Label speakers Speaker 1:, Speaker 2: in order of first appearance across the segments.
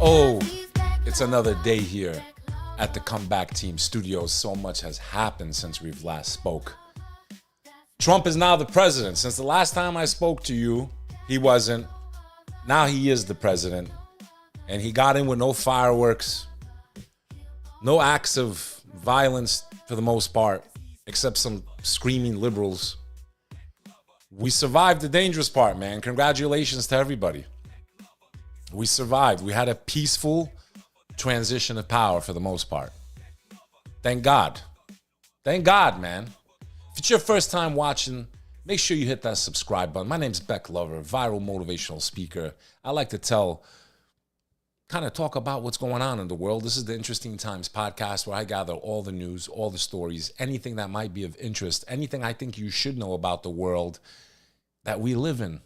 Speaker 1: Oh, it's another day here at the Comeback Team Studios. So much has happened since we've last spoke. Trump is now the president. Since the last time I spoke to you, he wasn't. Now he is the president. And he got in with no fireworks, no acts of violence for the most part, except some screaming liberals. We survived the dangerous part, man. Congratulations to everybody. We survived. We had a peaceful transition of power for the most part. Thank God. Thank God, man. If it's your first time watching, make sure you hit that subscribe button. My name's Beck Lover, viral motivational speaker. I like to talk about what's going on in the world. This is the Interesting Times podcast where I gather all the news, all the stories, anything that might be of interest, anything I think you should know about the world that we live in.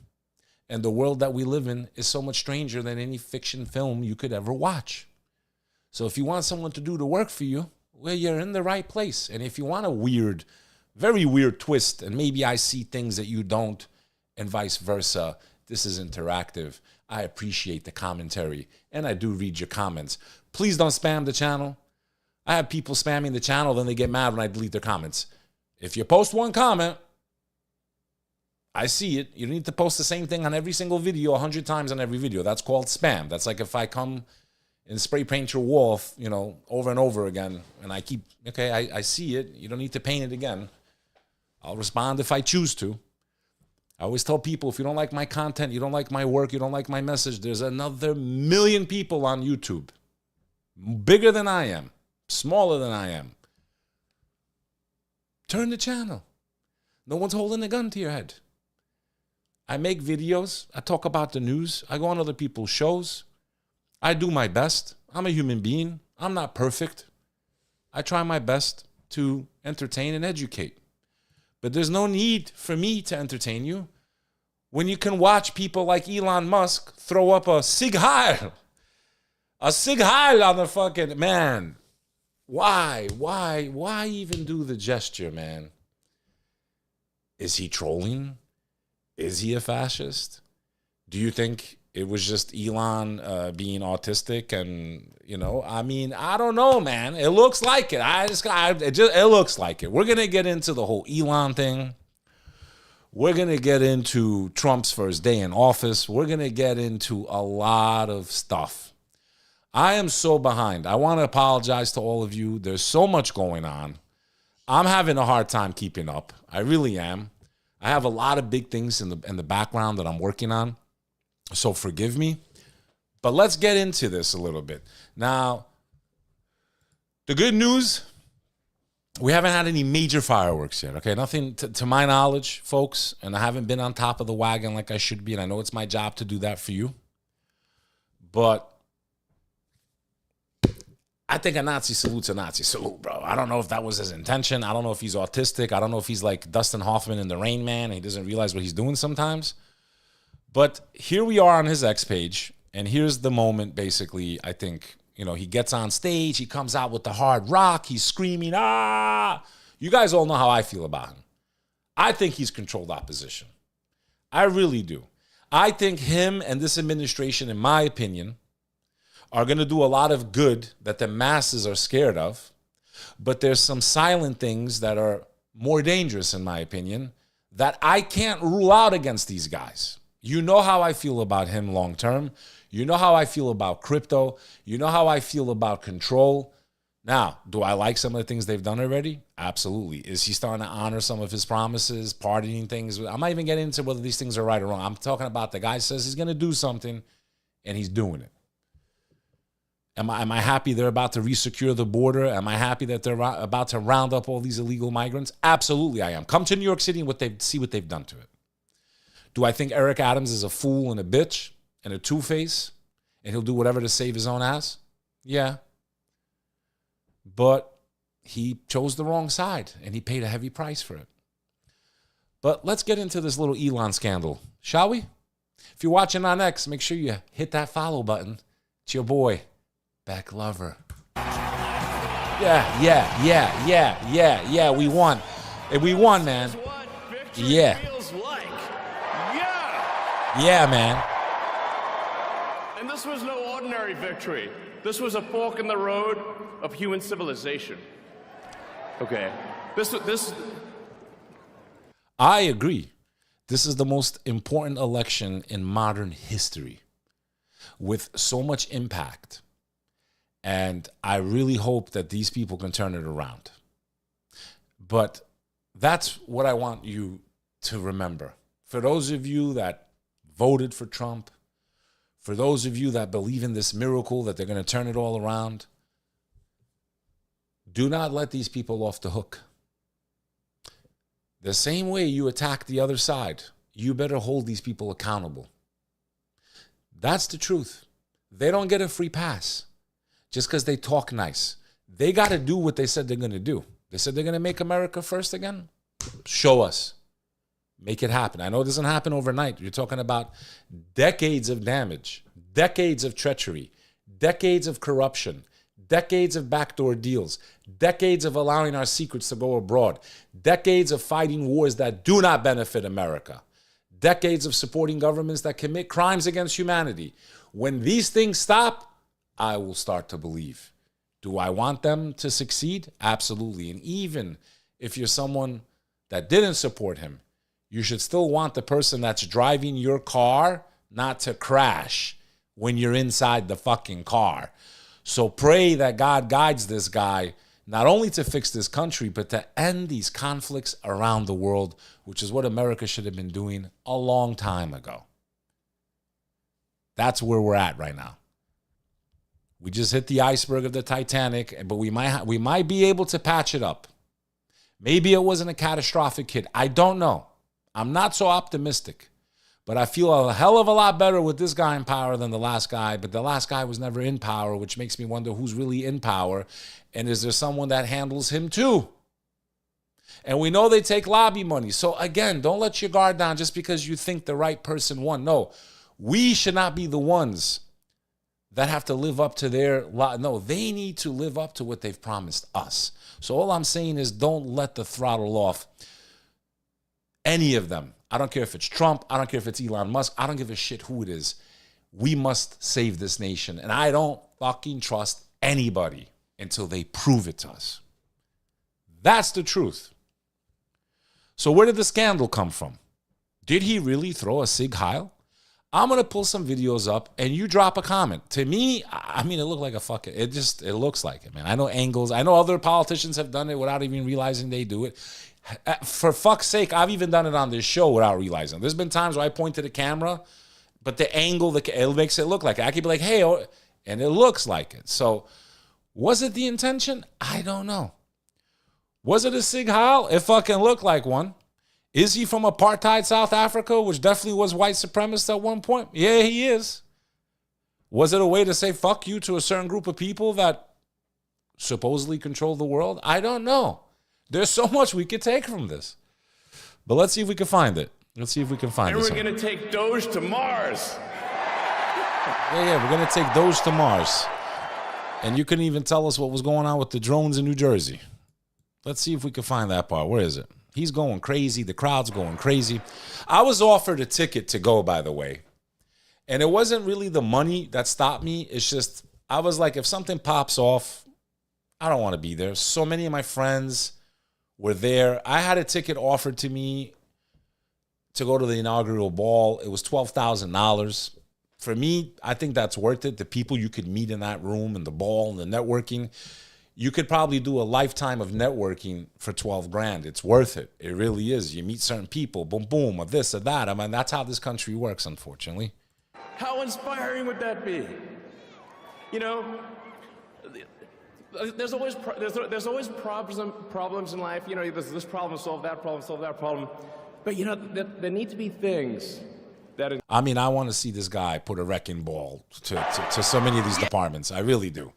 Speaker 1: And the world that we live in is so much stranger than any fiction film you could ever watch. So if you want someone to do the work for you, well, you're in the right place. And if you want a weird, very weird twist, and maybe I see things that you don't, and vice versa, this is interactive. I appreciate the commentary, and I do read your comments. Please don't spam the channel. I have people spamming the channel, then they get mad when I delete their comments. If you post one comment, I see it. You don't need to post the same thing on every single video 100 times on every video. That's called spam. That's like if I come and spray paint your wall, over and over again, and I keep, I see it. You don't need to paint it again. I'll respond if I choose to. I always tell people, if you don't like my content, you don't like my work, you don't like my message, there's another 1 million people on YouTube. Bigger than I am. Smaller than I am. Turn the channel. No one's holding a gun to your head. I make videos. I talk about the news. I go on other people's shows. I do my best. I'm a human being. I'm not perfect. I try my best to entertain and educate. But there's no need for me to entertain you when you can watch people like Elon Musk throw up a Sig Heil. A Sig Heil on the fucking, man. Why even do the gesture, man? Is he trolling? Is he a fascist? Do you think it was just Elon being autistic? And, I don't know, man. It looks like it. It looks like it. We're going to get into the whole Elon thing. We're going to get into Trump's first day in office. We're going to get into a lot of stuff. I am so behind. I want to apologize to all of you. There's so much going on. I'm having a hard time keeping up. I really am. I have a lot of big things in the background that I'm working on, so forgive me. But let's get into this a little bit. Now, the good news, we haven't had any major fireworks yet, okay? Nothing, to my knowledge, folks, and I haven't been on top of the wagon like I should be, and I know it's my job to do that for you. But I think a Nazi salute's a Nazi salute, bro. I don't know if that was his intention. I don't know if he's autistic. I don't know if he's like Dustin Hoffman in The Rain Man and he doesn't realize what he's doing sometimes. But here we are on his X page, and here's the moment, basically, I think, he gets on stage, he comes out with the hard rock, he's screaming, ah! You guys all know how I feel about him. I think he's controlled opposition. I really do. I think him and this administration, in my opinion, are going to do a lot of good that the masses are scared of. But there's some silent things that are more dangerous, in my opinion, that I can't rule out against these guys. You know how I feel about him long term. You know how I feel about crypto. You know how I feel about control. Now, do I like some of the things they've done already? Absolutely. Is he starting to honor some of his promises, pardoning things? I'm not even getting into whether these things are right or wrong. I'm talking about the guy says he's going to do something, and he's doing it. Am I happy they're about to resecure the border? Am I happy that they're about to round up all these illegal migrants? Absolutely, I am. Come to New York City and see what they've done to it. Do I think Eric Adams is a fool and a bitch and a two-face, and he'll do whatever to save his own ass? Yeah. But he chose the wrong side, and he paid a heavy price for it. But let's get into this little Elon scandal, shall we? If you're watching on X, make sure you hit that follow button. It's your boy, Beck Lover. Yeah. We won. And we won, man. Yeah. Yeah, man.
Speaker 2: And this was no ordinary victory. This was a fork in the road of human civilization. Okay. This.
Speaker 1: I agree. This is the most important election in modern history with so much impact. And I really hope that these people can turn it around. But that's what I want you to remember. For those of you that voted for Trump, for those of you that believe in this miracle that they're going to turn it all around, do not let these people off the hook. The same way you attack the other side, you better hold these people accountable. That's the truth. They don't get a free pass just because they talk nice. They got to do what they said they're going to do. They said they're going to make America first again. Show us. Make it happen. I know it doesn't happen overnight. You're talking about decades of damage, decades of treachery, decades of corruption, decades of backdoor deals, decades of allowing our secrets to go abroad, decades of fighting wars that do not benefit America, decades of supporting governments that commit crimes against humanity. When these things stop, I will start to believe. Do I want them to succeed? Absolutely. And even if you're someone that didn't support him, you should still want the person that's driving your car not to crash when you're inside the fucking car. So pray that God guides this guy not only to fix this country, but to end these conflicts around the world, which is what America should have been doing a long time ago. That's where we're at right now. We just hit the iceberg of the Titanic, but we might be able to patch it up. Maybe it wasn't a catastrophic hit. I don't know. I'm not so optimistic, but I feel a hell of a lot better with this guy in power than the last guy. But the last guy was never in power, which makes me wonder who's really in power. And is there someone that handles him too? And we know they take lobby money. So again, don't let your guard down just because you think the right person won. No, we should not be the ones that have to live up to their no, they need to live up to what they've promised us. So all I'm saying is don't let the throttle off any of them. I don't care if it's Trump. I don't care if it's Elon Musk. I don't give a shit who it is. We must save this nation. And I don't fucking trust anybody until they prove it to us. That's the truth. So where did the scandal come from? Did he really throw a Sig Heil? I'm going to pull some videos up and you drop a comment. To me, I mean, it looked like a fucking, it looks like it, man. I know angles. I know other politicians have done it without even realizing they do it. For fuck's sake, I've even done it on this show without realizing. There's been times where I point to the camera, but the angle, it makes it look like it. I could be like, hey, and it looks like it. So was it the intention? I don't know. Was it a Sig Heil? It fucking looked like one. Is he from apartheid South Africa, which definitely was white supremacist at one point? Yeah, he is. Was it a way to say fuck you to a certain group of people that supposedly control the world? I don't know. There's so much we could take from this. But let's see if we can find it. Let's see if we can find it.
Speaker 2: And we're going to take DOGE to Mars.
Speaker 1: Yeah, we're going to take DOGE to Mars. And you couldn't even tell us what was going on with the drones in New Jersey. Let's see if we can find that part. Where is it? He's going crazy. The crowd's going crazy. I was offered a ticket to go, by the way. And it wasn't really the money that stopped me. It's just, I was like, if something pops off, I don't want to be there. So many of my friends were there. I had a ticket offered to me to go to the inaugural ball. It was $12,000. For me, I think that's worth it. The people you could meet in that room and the ball and the networking. You could probably do a lifetime of networking for 12 grand. It's worth it. It really is. You meet certain people, boom, boom, or this or that. I mean, that's how this country works, unfortunately.
Speaker 2: How inspiring would that be? You know, there's always problems in life. You know, there's this problem, solve that problem. But, you know, there need to be things that...
Speaker 1: I mean, I want to see this guy put a wrecking ball to so many of these departments. I really do.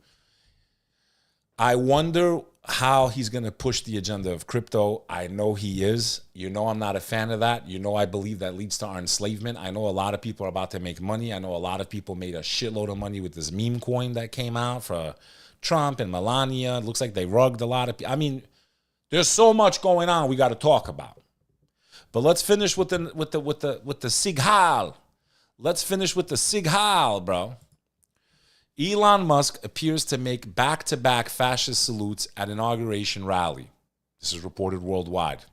Speaker 1: I wonder how he's going to push the agenda of crypto. I know he is. You know I'm not a fan of that. You know I believe that leads to our enslavement. I know a lot of people are about to make money. I know a lot of people made a shitload of money with this meme coin that came out for Trump and Melania. It looks like they rugged a lot of people. I mean, there's so much going on we got to talk about. But let's finish with the Sighal. Let's finish with the Sighal, bro. Elon Musk appears to make back-to-back fascist salutes at inauguration rally. This is reported worldwide.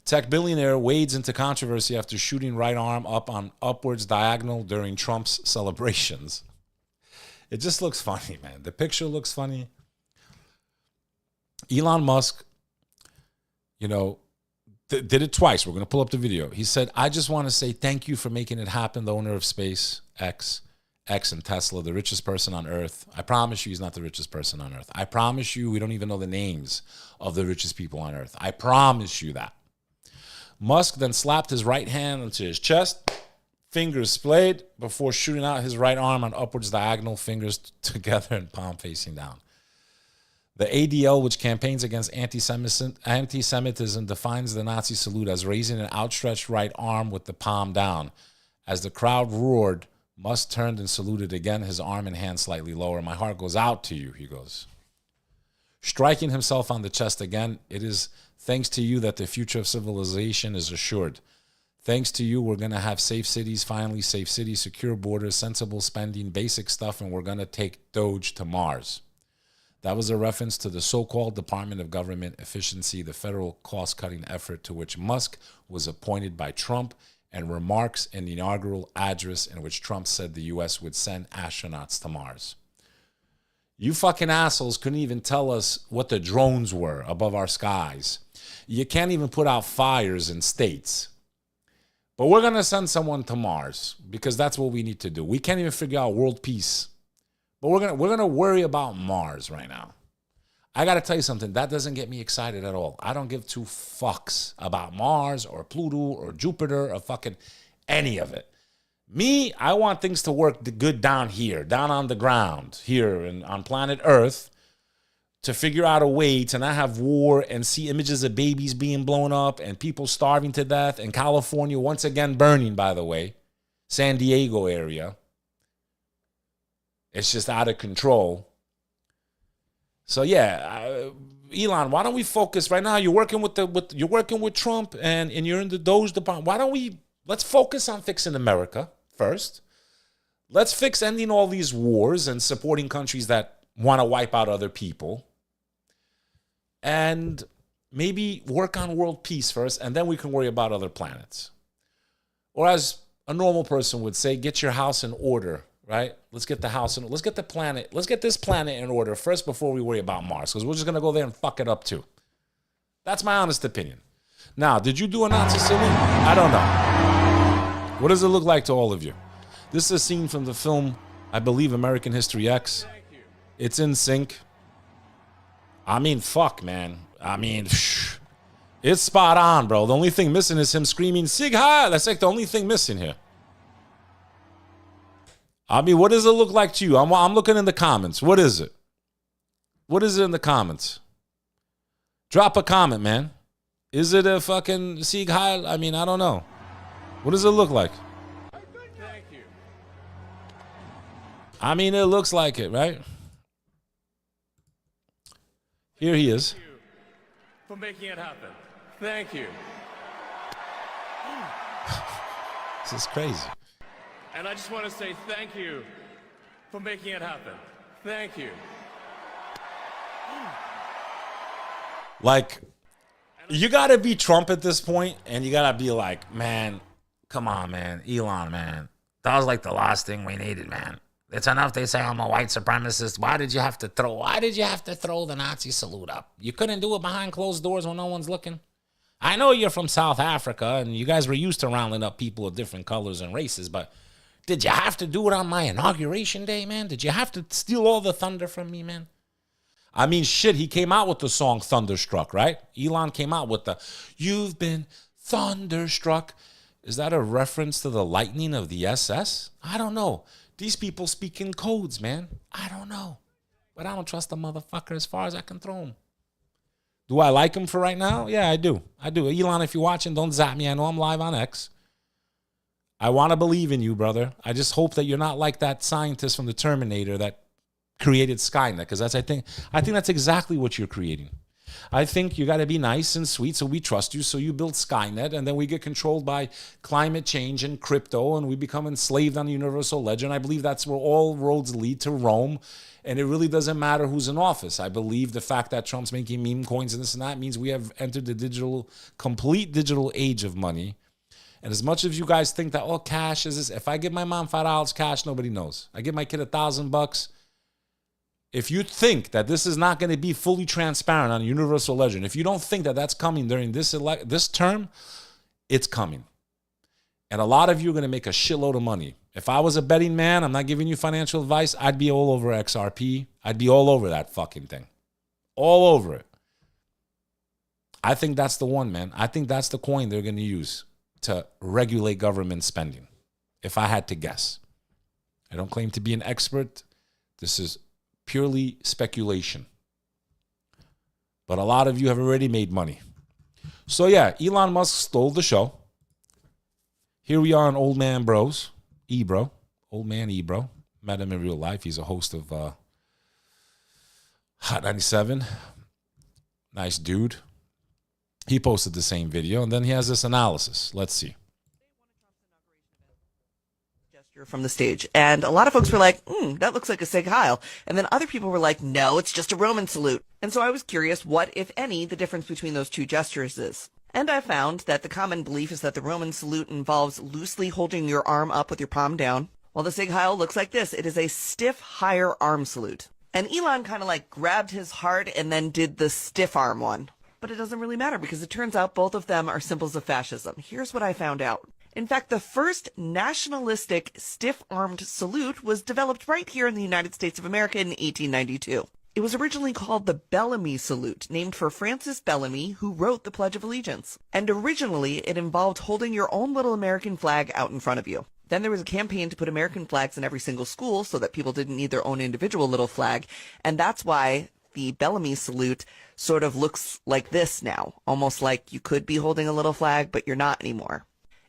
Speaker 1: Tech billionaire wades into controversy after shooting right arm up on upwards diagonal during Trump's celebrations. It just looks funny, man. The picture looks funny. Elon Musk, did it twice. We're going to pull up the video. He said, I just want to say thank you for making it happen, the owner of SpaceX and Tesla, the richest person on earth. I promise you he's not the richest person on earth. I promise you we don't even know the names of the richest people on earth. I promise you that. Musk then slapped his right hand onto his chest, fingers splayed, before shooting out his right arm on upwards diagonal, fingers together and palm facing down. The ADL, which campaigns against anti-Semitism, defines the Nazi salute as raising an outstretched right arm with the palm down. As the crowd roared, Musk turned and saluted again, his arm and hand slightly lower. My heart goes out to you, he goes. Striking himself on the chest again, it is thanks to you that the future of civilization is assured. Thanks to you, we're going to have safe cities, finally safe cities, secure borders, sensible spending, basic stuff, and we're going to take DOGE to Mars. That was a reference to the so-called Department of Government Efficiency, the federal cost-cutting effort to which Musk was appointed by Trump, and remarks in the inaugural address in which Trump said the U.S. would send astronauts to Mars. You fucking assholes couldn't even tell us what the drones were above our skies. You can't even put out fires in states. But we're going to send someone to Mars because that's what we need to do. We can't even figure out world peace. But we're going to worry about Mars right now. I got to tell you something. That doesn't get me excited at all. I don't give two fucks about Mars or Pluto or Jupiter or fucking any of it. Me, I want things to work good down here, down on the ground, here on planet Earth, to figure out a way to not have war and see images of babies being blown up and people starving to death, and California once again burning, by the way, San Diego area. It's just out of control. So yeah, Elon, why don't we focus right now? You're working with Trump and you're in the DOGE department. Let's focus on fixing America first. Let's fix ending all these wars and supporting countries that want to wipe out other people. And maybe work on world peace first, and then we can worry about other planets. Or as a normal person would say, get your house in order. Right? Let's get the house in. Let's get this planet in order first before we worry about Mars, because we're just going to go there and fuck it up too. That's my honest opinion. Now, did you do a Nazi salute? I don't know. What does it look like to all of you? This is a scene from the film, I believe, American History X. It's in sync. I mean, fuck, man. I mean, it's spot on, bro. The only thing missing is him screaming, Sieg Heil. That's like the only thing missing here. I mean, what does it look like to you? I'm looking in the comments. What is it? What is it in the comments? Drop a comment, man. Is it a fucking Sieg Heil? I mean, I don't know. What does it look like?
Speaker 2: Thank you.
Speaker 1: I mean, it looks like it, right? Here he is.
Speaker 2: Thank you for making it happen. Thank you.
Speaker 1: This is crazy.
Speaker 2: And I just want to say thank you for making it happen. Thank you.
Speaker 1: Like, you got to be Trump at this point, and you got to be like, man, come on, man. Elon, man. That was like the last thing we needed, man. It's enough they say I'm a white supremacist. Why did you have to throw the Nazi salute up? You couldn't do it behind closed doors when no one's looking? I know you're from South Africa, and you guys were used to rounding up people of different colors and races, but did you have to do it on my inauguration day, man? Did you have to steal all the thunder from me, man? I mean, shit, he came out with the song Thunderstruck, right? Elon came out with the, you've been thunderstruck. Is that a reference to the lightning of the SS? I don't know. These people speak in codes, man. I don't know. But I don't trust the motherfucker as far as I can throw him. Do I like him for right now? Yeah, I do. I do. Elon, if you're watching, don't zap me. I know I'm live on X. I want to believe in you, brother. I just hope that you're not like that scientist from the Terminator that created Skynet, because I think that's exactly what you're creating. I think you got to be nice and sweet, so we trust you. So you build Skynet, and then we get controlled by climate change and crypto, and we become enslaved on the universal ledger. And I believe that's where all roads lead to Rome. And it really doesn't matter who's in office. I believe the fact that Trump's making meme coins and this and that means we have entered the complete digital age of money. And as much as you guys think that, oh, cash is this, if I give my mom $5 cash, nobody knows. I give my kid $1,000. If you think that this is not going to be fully transparent on a universal ledger, and if you don't think that that's coming during this term, it's coming. And a lot of you are going to make a shitload of money. If I was a betting man, I'm not giving you financial advice, I'd be all over XRP. I'd be all over that fucking thing. All over it. I think that's the one, man. I think that's the coin they're going to use to regulate government spending, if I had to guess. I don't claim to be an expert. This is purely speculation. But a lot of you have already made money. So yeah, Elon Musk stole the show. Here we are on Old Man Bros. Ebro. Old Man Ebro. Met him in real life. He's a host of Hot 97. Nice dude. He posted the same video, and then he has this analysis. Let's see.
Speaker 3: From the stage. And a lot of folks were like, that looks like a Sig Heil. And then other people were like, no, it's just a Roman salute. And so I was curious what, if any, the difference between those two gestures is. And I found that the common belief is that the Roman salute involves loosely holding your arm up with your palm down, while the Sig Heil looks like this. It is a stiff, higher arm salute. And Elon kind of like grabbed his heart and then did the stiff arm one. But it doesn't really matter because it turns out both of them are symbols of fascism. Here's what I found out. In fact, the first nationalistic stiff-armed salute was developed right here in the United States of America in 1892. It was originally called the Bellamy Salute, named for Francis Bellamy, who wrote the Pledge of Allegiance. And originally, it involved holding your own little American flag out in front of you. Then there was a campaign to put American flags in every single school so that people didn't need their own individual little flag. And that's why the Bellamy Salute sort of looks like this now, almost like you could be holding a little flag, but you're not anymore.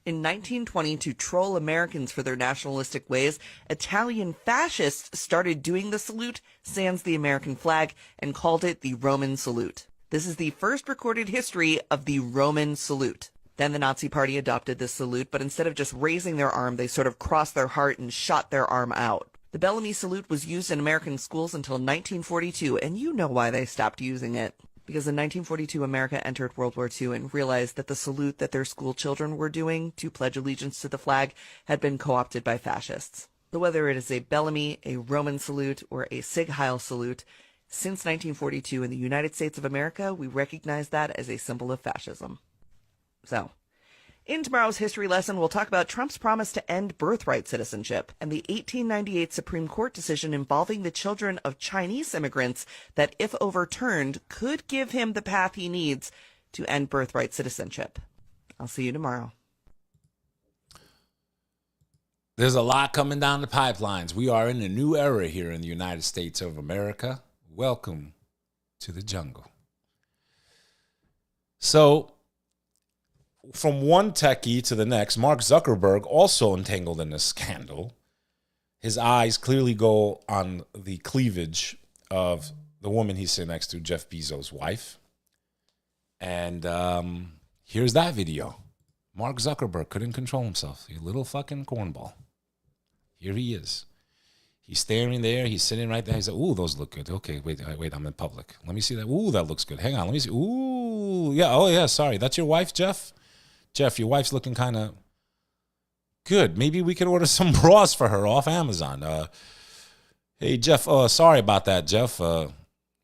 Speaker 3: In 1920, to troll Americans for their nationalistic ways, Italian fascists started doing the salute sans the American flag and called it the Roman salute. This is the first recorded history of the Roman salute. Then the Nazi Party adopted this salute, but instead of just raising their arm, they sort of crossed their heart and shot their arm out. The Bellamy salute was used in American schools until 1942, and you know why they stopped using it. Because in 1942, America entered World War II and realized that the salute that their school children were doing to pledge allegiance to the flag had been co-opted by fascists. So whether it is a Bellamy, a Roman salute, or a Sig Heil salute, since 1942 in the United States of America, we recognize that as a symbol of fascism. So, in tomorrow's history lesson, we'll talk about Trump's promise to end birthright citizenship and the 1898 Supreme Court decision involving the children of Chinese immigrants that, if overturned, could give him the path he needs to end birthright citizenship. I'll see you tomorrow.
Speaker 1: There's a lot coming down the pipelines. We are in a new era here in the United States of America. Welcome to the jungle. So, from one techie to the next, Mark Zuckerberg also entangled in this scandal. His eyes clearly go on the cleavage of the woman he's sitting next to, Jeff Bezos' wife. And here's that video. Mark Zuckerberg couldn't control himself. You little fucking cornball. Here he is. He's staring there. He's sitting right there. He's like, ooh, those look good. Okay, wait, I'm in public. Let me see that. Ooh, that looks good. Hang on, let me see. Ooh, yeah, oh yeah, sorry. That's your wife, Jeff? Jeff, your wife's looking kind of good. Maybe we could order some bras for her off Amazon. Hey, Jeff, sorry about that, Jeff.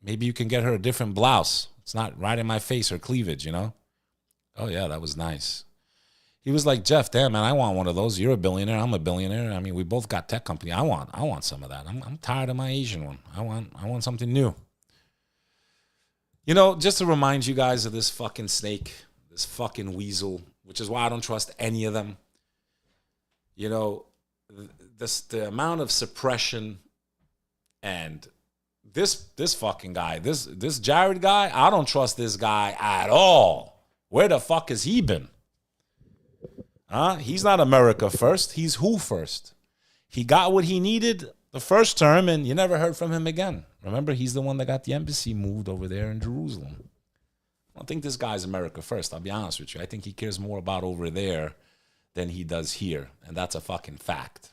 Speaker 1: Maybe you can get her a different blouse. It's not right in my face or cleavage, you know? Oh, yeah, that was nice. He was like, Jeff, damn, man, I want one of those. You're a billionaire. I'm a billionaire. I mean, we both got tech company. I want some of that. I'm tired of my Asian one. I want something new. You know, just to remind you guys of this fucking snake, this fucking weasel, which is why I don't trust any of them. You know, the amount of suppression and this fucking guy, this Jared guy, I don't trust this guy at all. Where the fuck has he been? He's not America first. He's who first? He got what he needed the first term, and you never heard from him again. Remember, he's the one that got the embassy moved over there in Jerusalem. I don't think this guy's America first, I'll be honest with you. I think he cares more about over there than he does here, and that's a fucking fact.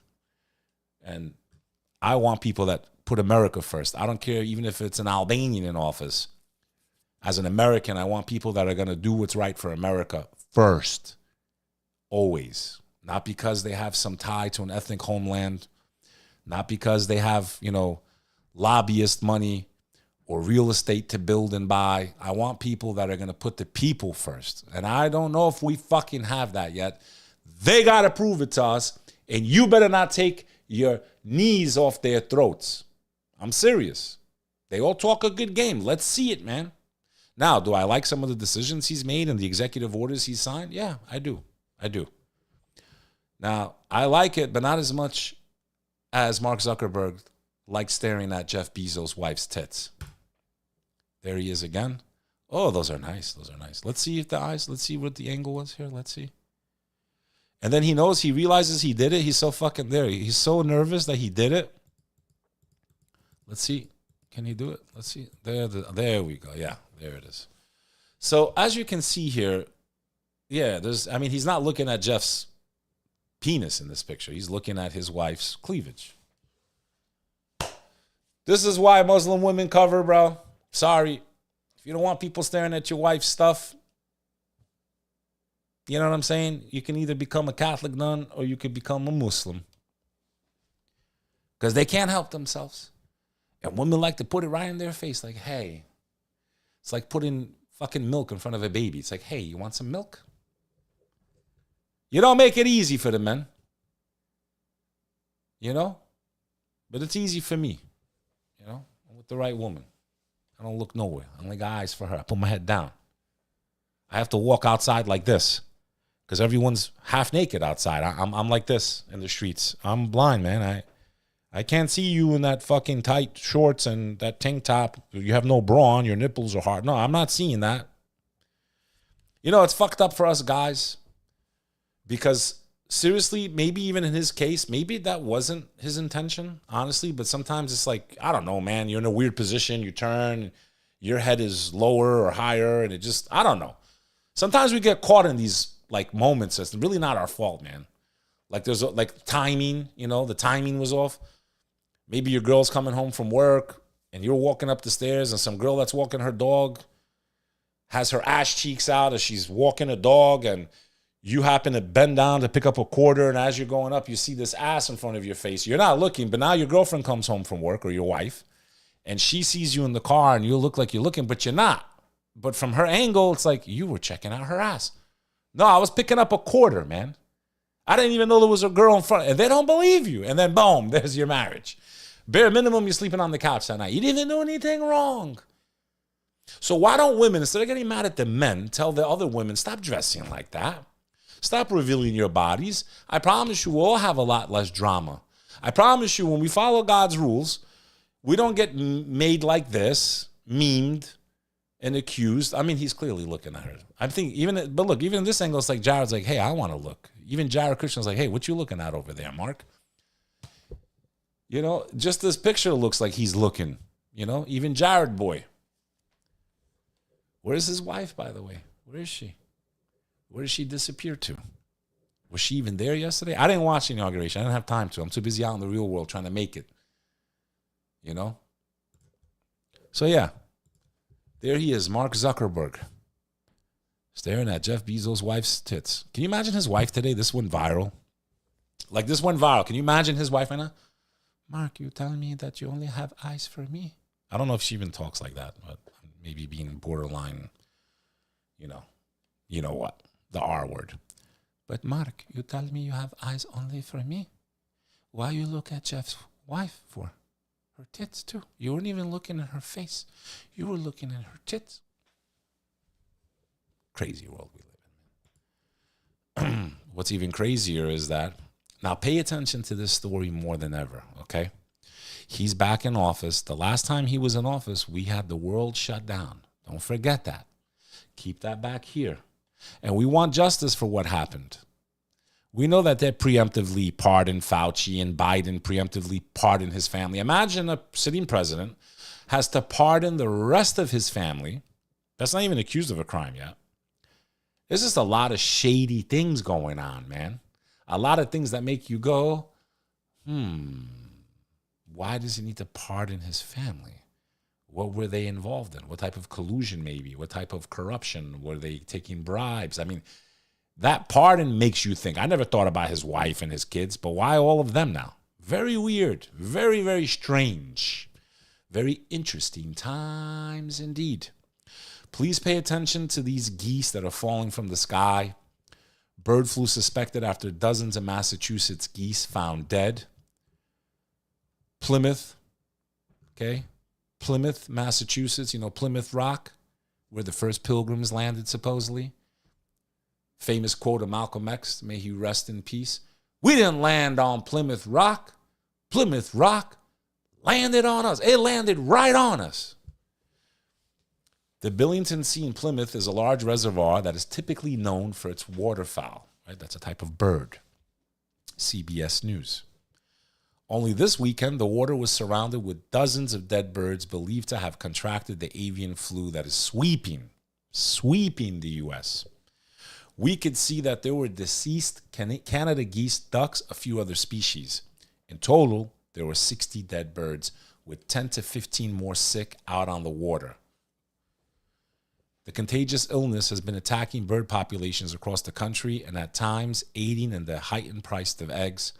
Speaker 1: And I want people that put America first. I don't care even if it's an Albanian in office. As an American, I want people that are going to do what's right for America first. Always. Not because they have some tie to an ethnic homeland. Not because they have, lobbyist money or real estate to build and buy. I want people that are going to put the people first. And I don't know if we fucking have that yet. They got to prove it to us. And you better not take your knees off their throats. I'm serious. They all talk a good game. Let's see it, man. Now, do I like some of the decisions he's made and the executive orders he's signed? Yeah, I do. Now, I like it, but not as much as Mark Zuckerberg likes staring at Jeff Bezos' wife's tits. There he is again. Oh, those are nice. Let's see let's see what the angle was here. Let's see. And then he realizes he did it. He's so fucking there. He's so nervous that he did it. Let's see. Can he do it? Let's see. There we go. Yeah, there it is. So as you can see here, yeah, he's not looking at Jeff's penis in this picture. He's looking at his wife's cleavage. This is why Muslim women cover, bro. Sorry. If you don't want people staring at your wife's stuff, you know what I'm saying? You can either become a Catholic nun or you could become a Muslim. Because they can't help themselves. And women like to put it right in their face like, hey. It's like putting fucking milk in front of a baby. It's like, hey, you want some milk? You don't make it easy for the men. But it's easy for me. I'm with the right woman. I don't look nowhere. I only got eyes for her. I put my head down. I have to walk outside like this because everyone's half naked outside. I'm like this in the streets. I'm blind, man. I can't see you in that fucking tight shorts and that tank top. You have no bra on. Your nipples are hard. No, I'm not seeing that. It's fucked up for us guys because seriously, maybe even in his case, maybe that wasn't his intention, honestly. But sometimes it's like, I don't know, man. You're in a weird position. You turn, your head is lower or higher. And it just, I don't know. Sometimes we get caught in these like moments. It's really not our fault, man. Like there's like timing, the timing was off. Maybe your girl's coming home from work and you're walking up the stairs and some girl that's walking her dog has her ass cheeks out as she's walking a dog and you happen to bend down to pick up a quarter, and as you're going up, you see this ass in front of your face. You're not looking, but now your girlfriend comes home from work or your wife, and she sees you in the car and you look like you're looking, but you're not. But from her angle, it's like you were checking out her ass. No, I was picking up a quarter, man. I didn't even know there was a girl in front. And they don't believe you. And then boom, there's your marriage. Bare minimum, you're sleeping on the couch that night. You didn't even do anything wrong. So why don't women, instead of getting mad at the men, tell the other women, stop dressing like that. Stop revealing your bodies. I promise you we'll all have a lot less drama. I promise you when we follow God's rules, we don't get made like this, memed and accused. I mean, he's clearly looking at her. I'm thinking, but look, even in this angle, it's like Jared's like, hey, I want to look. Even Jared Christian's like, hey, what you looking at over there, Mark? Just this picture looks like he's looking. Even Jared boy. Where's his wife, by the way? Where is she? Where did she disappear to? Was she even there yesterday? I didn't watch the inauguration. I didn't have time to. I'm too busy out in the real world trying to make it. So, yeah. There he is, Mark Zuckerberg. Staring at Jeff Bezos' wife's tits. Can you imagine his wife today? This went viral. Like, this went viral. Can you imagine his wife right now? Mark, you're telling me that you only have eyes for me? I don't know if she even talks like that, but maybe being borderline, you know what? The R word. But Mark, you tell me you have eyes only for me? Why you look at Jeff's wife for? Her tits too. You weren't even looking at her face. You were looking at her tits. Crazy world we live in. What's even crazier is that, now pay attention to this story more than ever, okay? He's back in office. The last time he was in office, we had the world shut down. Don't forget that. Keep that back here. And we want justice for what happened. We know that they preemptively pardoned Fauci and Biden preemptively pardoned his family. Imagine a sitting president has to pardon the rest of his family. That's not even accused of a crime yet. There's just a lot of shady things going on, man. A lot of things that make you go, why does he need to pardon his family? What were they involved in? What type of collusion maybe? What type of corruption? Were they taking bribes? I mean, that pardon makes you think. I never thought about his wife and his kids, but why all of them now? Very weird. Very, very strange. Very interesting times indeed. Please pay attention to these geese that are falling from the sky. Bird flu suspected after dozens of Massachusetts geese found dead. Plymouth, okay? Plymouth, Massachusetts, you know, Plymouth Rock, where the first pilgrims landed supposedly. Famous quote of Malcolm X, may he rest in peace. We didn't land on Plymouth Rock. Plymouth Rock landed on us. It landed right on us. The Billington Sea in Plymouth is a large reservoir that is typically known for its waterfowl. Right? That's a type of bird. CBS News. Only this weekend, the water was surrounded with dozens of dead birds believed to have contracted the avian flu that is sweeping the U.S. We could see that there were deceased Canada geese, ducks, a few other species. In total, there were 60 dead birds, with 10 to 15 more sick out on the water. The contagious illness has been attacking bird populations across the country and at times aiding in the heightened price of eggs.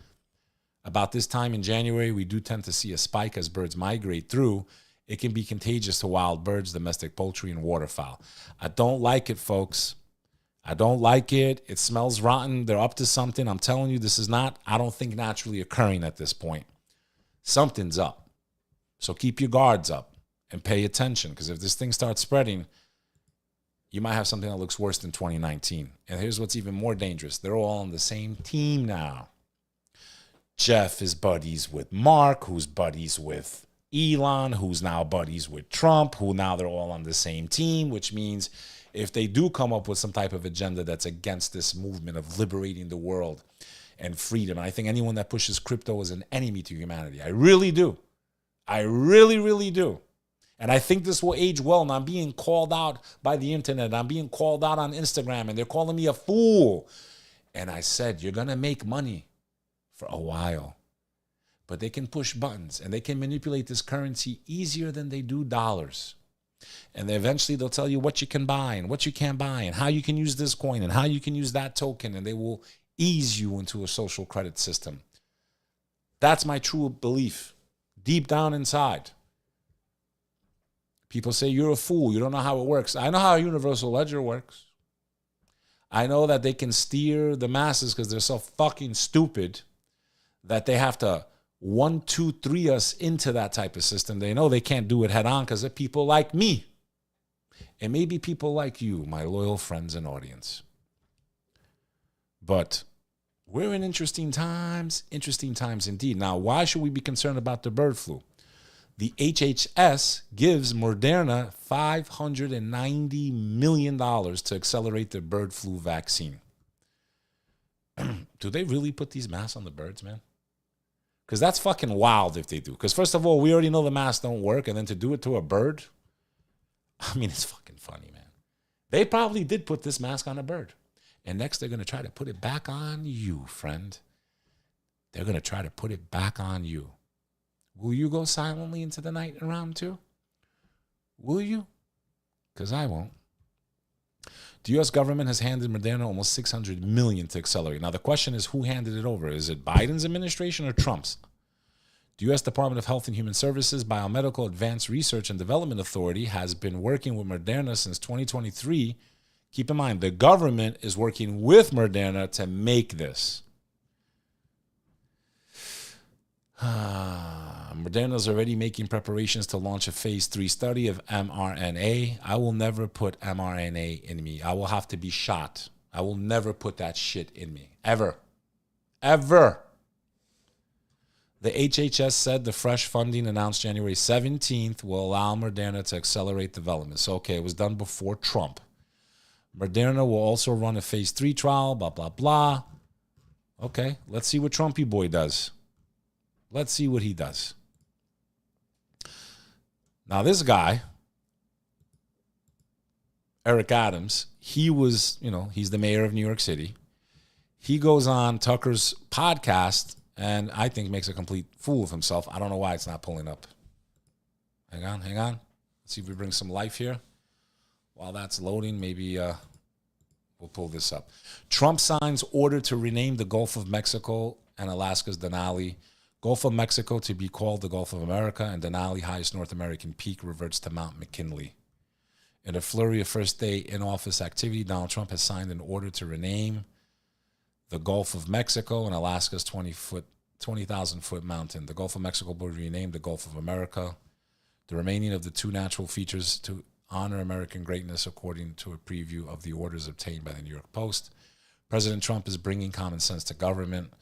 Speaker 1: About this time in January, we do tend to see a spike as birds migrate through. It can be contagious to wild birds, domestic poultry, and waterfowl. I don't like it, folks. I don't like it. It smells rotten. They're up to something. I'm telling you, this is not, I don't think, naturally occurring at this point. Something's up. So keep your guards up and pay attention, because if this thing starts spreading, you might have something that looks worse than 2019. And here's what's even more dangerous. They're all on the same team now. Jeff is buddies with Mark, who's buddies with Elon, who's now buddies with Trump, who now they're all on the same team, which means if they do come up with some type of agenda that's against this movement of liberating the world and freedom, and I think anyone that pushes crypto is an enemy to humanity. I really do. I really, really do. And I think this will age well. And I'm being called out by the internet. I'm being called out on Instagram, and they're calling me a fool. And I said, you're going to make money for a while. But they can push buttons, and they can manipulate this currency easier than they do dollars. And eventually they'll tell you what you can buy and what you can't buy and how you can use this coin and how you can use that token. And they will ease you into a social credit system. That's my true belief. Deep down inside. People say, you're a fool. You don't know how it works. I know how a universal ledger works. I know that they can steer the masses because they're so fucking stupid that they have to 1, 2, 3 us into that type of system. They know they can't do it head on because of people like me. And maybe people like you, my loyal friends and audience. But we're in interesting times indeed. Now, why should we be concerned about the bird flu? The HHS gives Moderna $590 million to accelerate the bird flu vaccine. Do they really put these masks on the birds, man? Because that's fucking wild if they do. Because first of all, we already know the masks don't work. And then to do it to a bird, I mean, it's fucking funny, man. They probably did put this mask on a bird. And next they're going to try to put it back on you, friend. They're going to try to put it back on you. Will you go silently into the night in round 2? Will you? Because I won't. The U.S. government has handed Moderna almost $600 million to accelerate. Now, the question is, who handed it over? Is it Biden's administration or Trump's? The U.S. Department of Health and Human Services Biomedical Advanced Research and Development Authority has been working with Moderna since 2023. Keep in mind, the government is working with Moderna to make this. Moderna is already making preparations to launch a phase 3 study of mRNA. I will never put mRNA in me. I will have to be shot. I will never put that shit in me. Ever. Ever. The HHS said the fresh funding announced January 17th will allow Moderna to accelerate development. So, okay, it was done before Trump. Moderna will also run a phase 3 trial, blah, blah, blah. Okay, let's see what Trumpy boy does. Let's see what he does. Now, this guy, Eric Adams, he was, he's the mayor of New York City. He goes on Tucker's podcast and I think makes a complete fool of himself. I don't know why it's not pulling up. Hang on. Let's see if we bring some life here. While that's loading, maybe we'll pull this up. Trump signs order to rename the Gulf of Mexico and Alaska's Denali. Gulf of Mexico to be called the Gulf of America, and Denali, highest North American peak, reverts to Mount McKinley. In a flurry of first day in office activity, Donald Trump has signed an order to rename the Gulf of Mexico and Alaska's 20,000-foot mountain. The Gulf of Mexico will be renamed the Gulf of America. The remaining of the two natural features to honor American greatness, according to a preview of the orders obtained by the New York Post. President Trump is bringing common sense to government.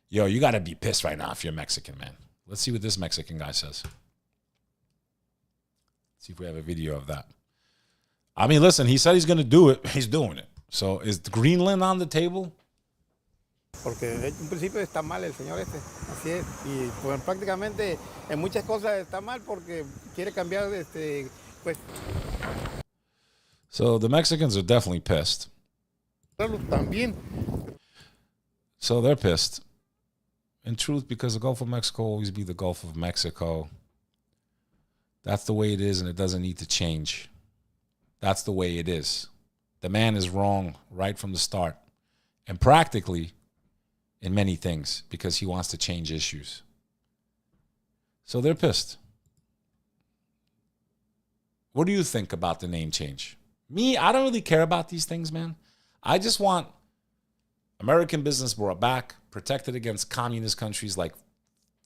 Speaker 1: Yo, you got to be pissed right now if you're Mexican, man. Let's see what this Mexican guy says. See if we have a video of that. I mean, listen, he said he's going to do it. He's doing it. So is Greenland on the table?
Speaker 4: Porque en un principio está mal el señor este, así es, y pues prácticamente en muchas cosas está mal porque quiere cambiar pues.
Speaker 1: So the Mexicans are definitely pissed.
Speaker 4: También.
Speaker 1: So they're pissed. In truth, because the Gulf of Mexico will always be the Gulf of Mexico. That's the way it is, and it doesn't need to change. That's the way it is. The man is wrong right from the start. And practically in many things because he wants to change issues. So they're pissed. What do you think about the name change? Me, I don't really care about these things, man. I just want American business brought back, protected against communist countries like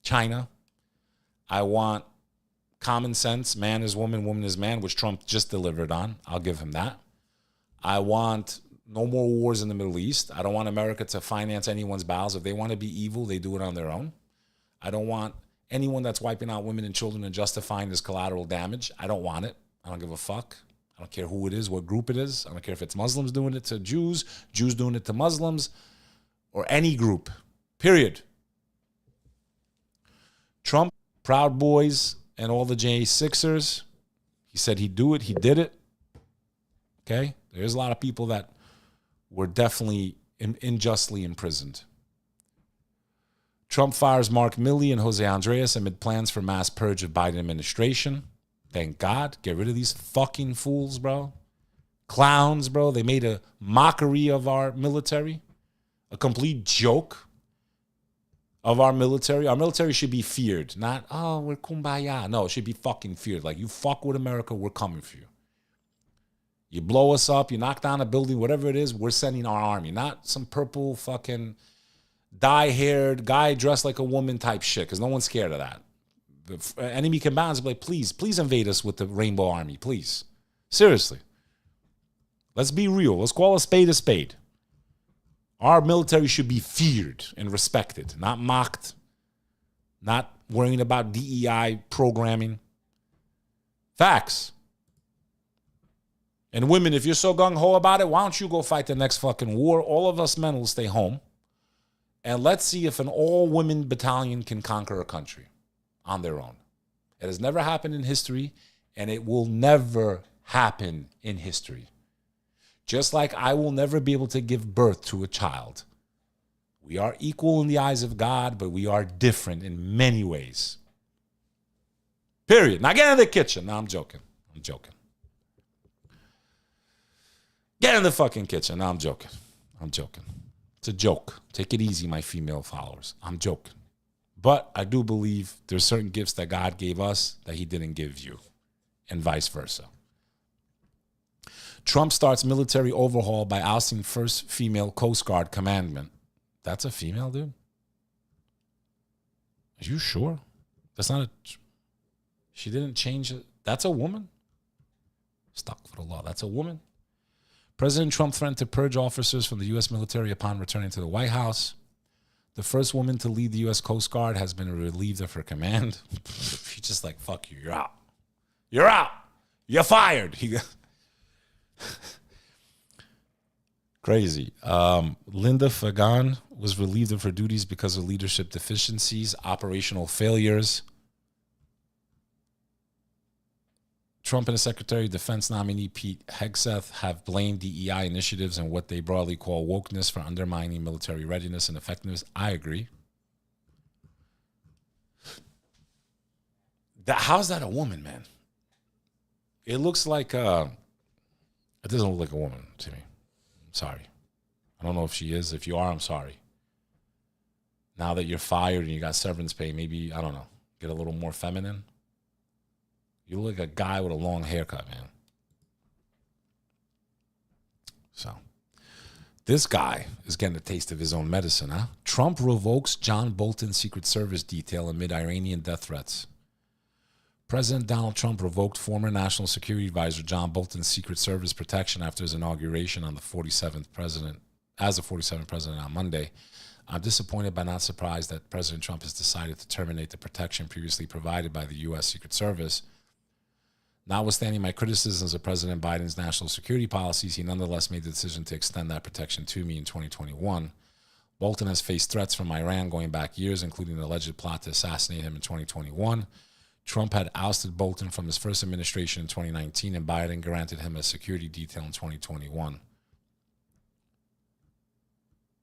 Speaker 1: China. I want common sense, man is woman, woman is man, which Trump just delivered on. I'll give him that. I want no more wars in the Middle East. I don't want America to finance anyone's battles. If they want to be evil, they do it on their own. I don't want anyone that's wiping out women and children and justifying this collateral damage. I don't want it. I don't give a fuck. I don't care who it is, what group it is. I don't care if it's Muslims doing it to Jews, Jews doing it to Muslims, or any group, period. Trump, Proud Boys, and all the J6ers, he said he'd do it. He did it. Okay? There's a lot of people that were definitely unjustly imprisoned. Trump fires Mark Milley and Jose Andreas amid plans for mass purge of Biden administration. Thank God. Get rid of these fucking fools, bro. Clowns, bro. They made a mockery of our military. A complete joke of our military. Our military should be feared. Not, oh, we're kumbaya. No, it should be fucking feared. Like, you fuck with America, we're coming for you. You blow us up, you knock down a building, whatever it is, we're sending our army. Not some purple fucking dye-haired guy dressed like a woman type shit, because no one's scared of that. The enemy combatants will be like, please invade us with the Rainbow Army, please. Seriously. Let's be real. Let's call a spade a spade. Our military should be feared and respected, not mocked, not worrying about DEI programming. Facts. And women, if you're so gung-ho about it, why don't you go fight the next fucking war? All of us men will stay home. And let's see if an all-women battalion can conquer a country on their own. It has never happened in history, and it will never happen in history. Just like I will never be able to give birth to a child. We are equal in the eyes of God, but we are different in many ways. Period. Now get in the kitchen. No, I'm joking. Get in the fucking kitchen. No, I'm joking. It's a joke. Take it easy, my female followers. I'm joking. But I do believe there's certain gifts that God gave us that he didn't give you, and vice versa. Trump starts military overhaul by ousting first female Coast Guard commandant. That's a female, dude? Are you sure? That's not a... She didn't change it. That's a woman? Stuck for the law. That's a woman? President Trump threatened to purge officers from the U.S. military upon returning to the White House. The first woman to lead the U.S. Coast Guard has been relieved of her command. She's just like, fuck you, you're out. You're out. You're fired. Crazy. Linda Fagan was relieved of her duties because of leadership deficiencies, operational failures. Trump and his Secretary of Defense nominee Pete Hegseth have blamed DEI initiatives and what they broadly call wokeness for undermining military readiness and effectiveness. I agree. How's that a woman, man? It looks like it doesn't look like a woman to me. I'm sorry. I don't know if she is. If you are, I'm sorry. Now that you're fired and you got severance pay, maybe, I don't know, get a little more feminine. You look like a guy with a long haircut, man. So, this guy is getting a taste of his own medicine, huh? Trump revokes John Bolton's Secret Service detail amid Iranian death threats. President Donald Trump revoked former National Security Advisor John Bolton's Secret Service protection after his inauguration on the 47th president, as the 47th president on Monday. I'm disappointed but not surprised that President Trump has decided to terminate the protection previously provided by the U.S. Secret Service. Notwithstanding my criticisms of President Biden's national security policies, he nonetheless made the decision to extend that protection to me in 2021. Bolton has faced threats from Iran going back years, including an alleged plot to assassinate him in 2021. Trump had ousted Bolton from his first administration in 2019, and Biden granted him a security detail in 2021.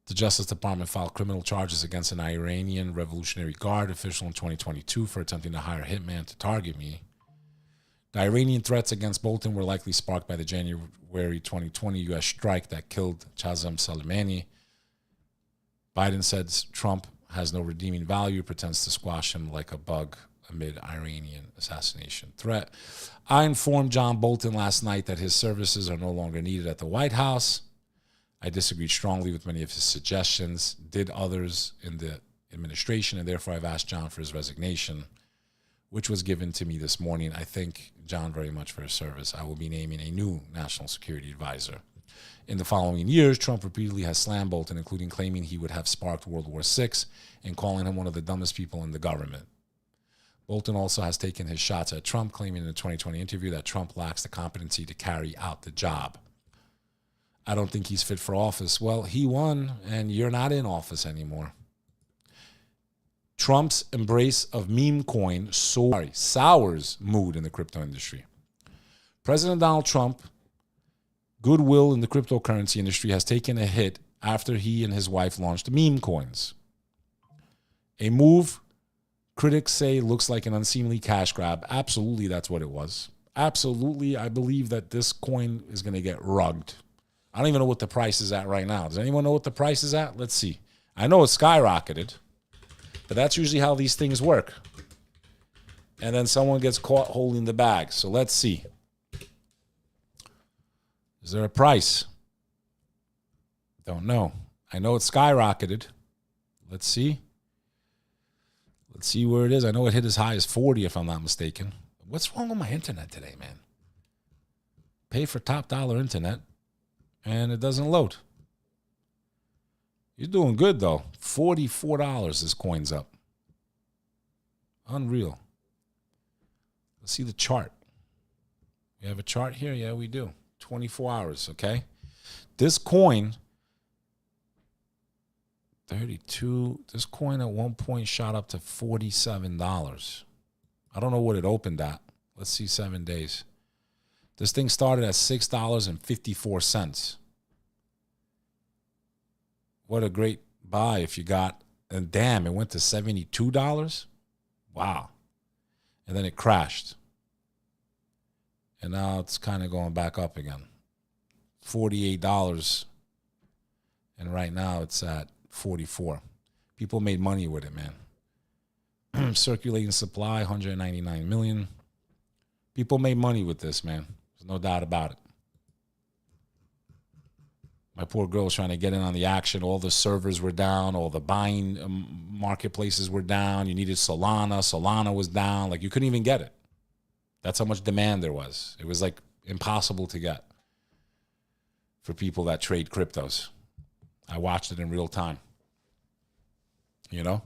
Speaker 1: The Justice Department filed criminal charges against an Iranian Revolutionary Guard official in 2022 for attempting to hire a hitman to target me. The Iranian threats against Bolton were likely sparked by the January 2020 U.S. strike that killed Qasem Soleimani. Biden said Trump has no redeeming value, pretends to squash him like a bug amid Iranian assassination threat. I informed John Bolton last night that his services are no longer needed at the White House. I disagreed strongly with many of his suggestions, did others in the administration, and therefore I've asked John for his resignation, which was given to me this morning. I thank John very much for his service. I will be naming a new national security advisor. In the following years, Trump repeatedly has slammed Bolton, including claiming he would have sparked World War VI and calling him one of the dumbest people in the government. Bolton also has taken his shots at Trump, claiming in a 2020 interview that Trump lacks the competency to carry out the job. I don't think he's fit for office. Well, he won, and you're not in office anymore. Trump's embrace of meme coin sours mood in the crypto industry. President Donald Trump, goodwill in the cryptocurrency industry has taken a hit after he and his wife launched meme coins. A move critics say looks like an unseemly cash grab. Absolutely, that's what it was. Absolutely, I believe that this coin is going to get rugged. I don't even know what the price is at right now. Does anyone know what the price is at? Let's see. I know it's skyrocketed, but that's usually how these things work. And then someone gets caught holding the bag. So let's see. Is there a price? Don't know. I know it's skyrocketed. Let's see. Let's see where it is. I know it hit as high as 40, if I'm not mistaken. What's wrong with my internet today, man? Pay for top dollar internet, and it doesn't load. You're doing good, though. $44 this coin's up. Unreal. Let's see the chart. We have a chart here? Yeah, we do. 24 hours, okay? This coin, 32, this coin at one point shot up to $47. I don't know what it opened at. Let's see 7 days. This thing started at $6.54. What a great buy if you got, and damn, it went to $72. Wow. And then it crashed. And now it's kind of going back up again. $48. And right now it's at 44. People made money with it, man. Circulating supply, 199 million. People made money with this, man. There's no doubt about it. My poor girl was trying to get in on the action. All the servers were down. All the buying marketplaces were down. You needed Solana. Solana was down. Like, you couldn't even get it. That's how much demand there was. It was, like, impossible to get for people that trade cryptos. I watched it in real time. You know?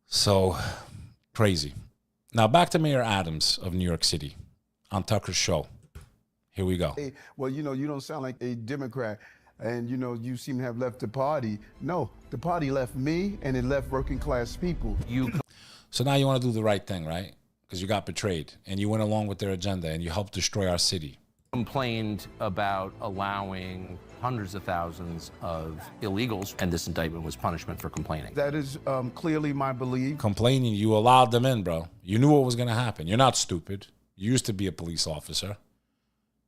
Speaker 1: So, crazy. Now, back to Mayor Adams of New York City on Tucker's show. Here we go.
Speaker 5: Hey, well, you know, you don't sound like a Democrat, and you know, you seem to have left the party. No, the party left me, and it left working class people.
Speaker 1: So now you want to do the right thing, right? Because you got betrayed, and you went along with their agenda, and you helped destroy our city.
Speaker 6: Complained about allowing hundreds of thousands of illegals, and this indictment was punishment for complaining.
Speaker 5: That is clearly my belief.
Speaker 1: Complaining, you allowed them in, bro. You knew what was going to happen. You're not stupid. You used to be a police officer.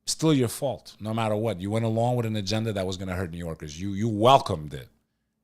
Speaker 1: Still your fault, no matter what. You went along with an agenda that was going to hurt New Yorkers. You welcomed it,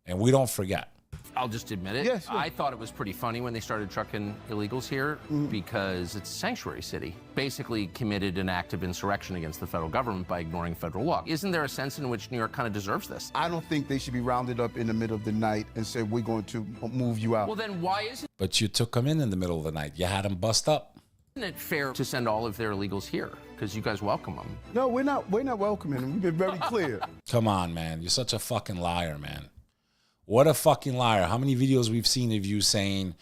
Speaker 1: and we don't forget.
Speaker 6: I'll just admit it.
Speaker 5: Yes,
Speaker 6: I thought it was pretty funny when they started trucking illegals here because it's a sanctuary city. Basically committed an act of insurrection against the federal government by ignoring federal law. Isn't there a sense in which New York kind of deserves this?
Speaker 5: I don't think they should be rounded up in the middle of the night and say, we're going to move you out.
Speaker 6: Well, then why isn't
Speaker 1: But you took them in the middle of the night. You had them bust up.
Speaker 6: it fair to send all of their illegals here? Because you guys welcome them.
Speaker 5: No, we're not welcoming them. We've been very clear.
Speaker 1: Come on, man. You're such a fucking liar, man. What a fucking liar. How many videos we've seen of you saying,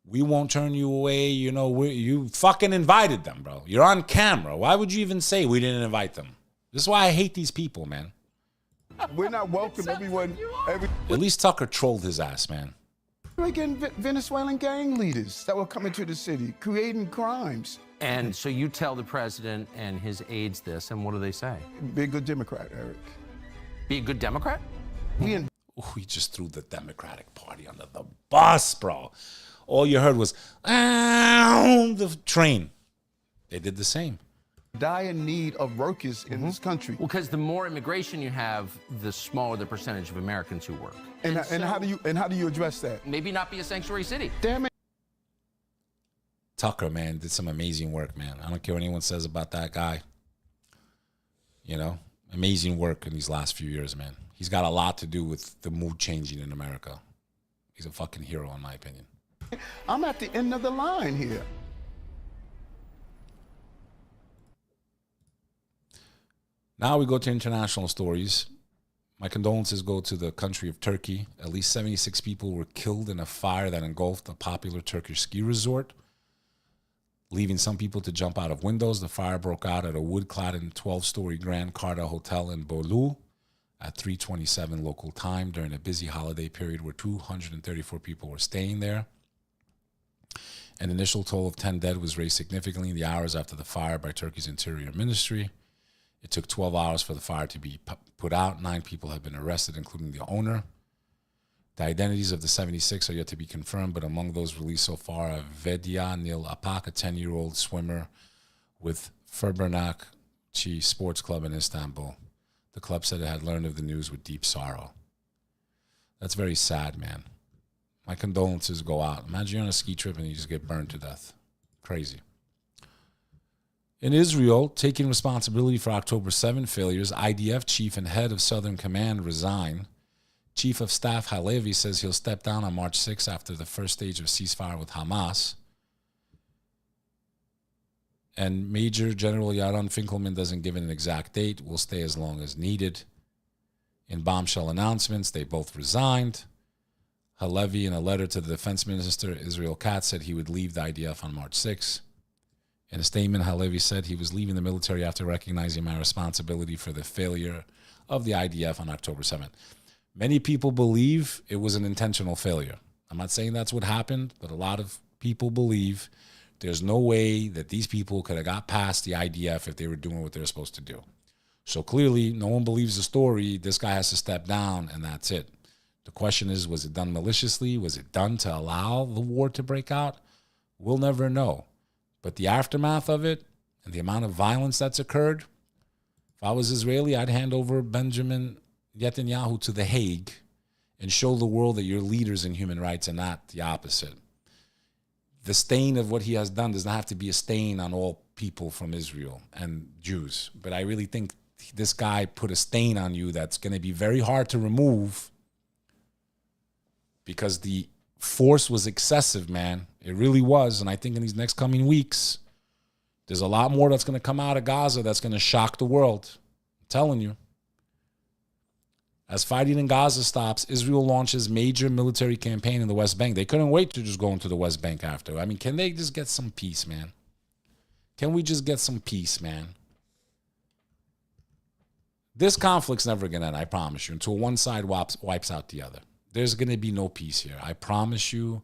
Speaker 1: we won't turn you away. You know, you fucking invited them, bro. You're on camera. Why would you even say we didn't invite them? This is why I hate these people, man.
Speaker 5: We're not welcome everyone.
Speaker 1: At least Tucker trolled his ass, man.
Speaker 5: We're getting Venezuelan gang leaders that were coming to the city, creating crimes.
Speaker 6: And so you tell the president and his aides this, and what do they say?
Speaker 5: Be a good Democrat, Eric.
Speaker 6: Be a good Democrat?
Speaker 1: We just threw the Democratic Party under the bus, bro. All you heard was, the train. They did the same.
Speaker 5: Dire need of workers in this country.
Speaker 6: Well, because the more immigration you have, the smaller the percentage of Americans who work.
Speaker 5: And how do you address that?
Speaker 6: Maybe not be a sanctuary city.
Speaker 5: Damn it.
Speaker 1: Tucker, man, did some amazing work, man. I don't care what anyone says about that guy. You know, amazing work in these last few years, man. He's got a lot to do with the mood changing in America. He's a fucking hero, in my opinion.
Speaker 5: I'm at the end of the line here.
Speaker 1: Now we go to international stories. My condolences go to the country of Turkey. At least 76 people were killed in a fire that engulfed a popular Turkish ski resort, leaving some people to jump out of windows. The fire broke out at a wood-cladded 12-story Grand Carta Hotel in Bolu at 3:27 local time during a busy holiday period where 234 people were staying there. An initial toll of 10 dead was raised significantly in the hours after the fire by Turkey's Interior Ministry. It took 12 hours for the fire to be put out. 9 people have been arrested, including the owner. The identities of the 76 are yet to be confirmed, but among those released so far are Vedia Nil Apak, a 10-year-old swimmer with Fenerbahçe Sports Club in Istanbul. The club said it had learned of the news with deep sorrow. That's very sad, man. My condolences go out. Imagine you're on a ski trip and you just get burned to death. Crazy. In Israel, taking responsibility for October 7 failures, IDF chief and head of Southern Command resign. Chief of Staff Halevi says he'll step down on March 6 after the first stage of ceasefire with Hamas. And Major General Yaron Finkelman doesn't give an exact date, will stay as long as needed. In bombshell announcements, they both resigned. Halevi, in a letter to the defense minister, Israel Katz, said he would leave the IDF on March 6. In a statement, Halevi said he was leaving the military after recognizing my responsibility for the failure of the IDF on October 7th. Many people believe it was an intentional failure. I'm not saying that's what happened, but a lot of people believe there's no way that these people could have got past the IDF if they were doing what they were supposed to do. So clearly, no one believes the story. This guy has to step down, and that's it. The question is, was it done maliciously? Was it done to allow the war to break out? We'll never know. But the aftermath of it and the amount of violence that's occurred, if I was Israeli, I'd hand over Benjamin Netanyahu to The Hague and show the world that you're leaders in human rights and not the opposite. The stain of what he has done does not have to be a stain on all people from Israel and Jews. But I really think this guy put a stain on you that's going to be very hard to remove because the force was excessive, man. It really was. And I think in these next coming weeks, there's a lot more that's going to come out of Gaza that's going to shock the world. I'm telling you. As fighting in Gaza stops, Israel launches major military campaign in the West Bank. They couldn't wait to just go into the West Bank after. I mean, can they just get some peace, man? Can we just get some peace, man? This conflict's never going to end, I promise you, until one side wipes out the other. There's going to be no peace here. I promise you,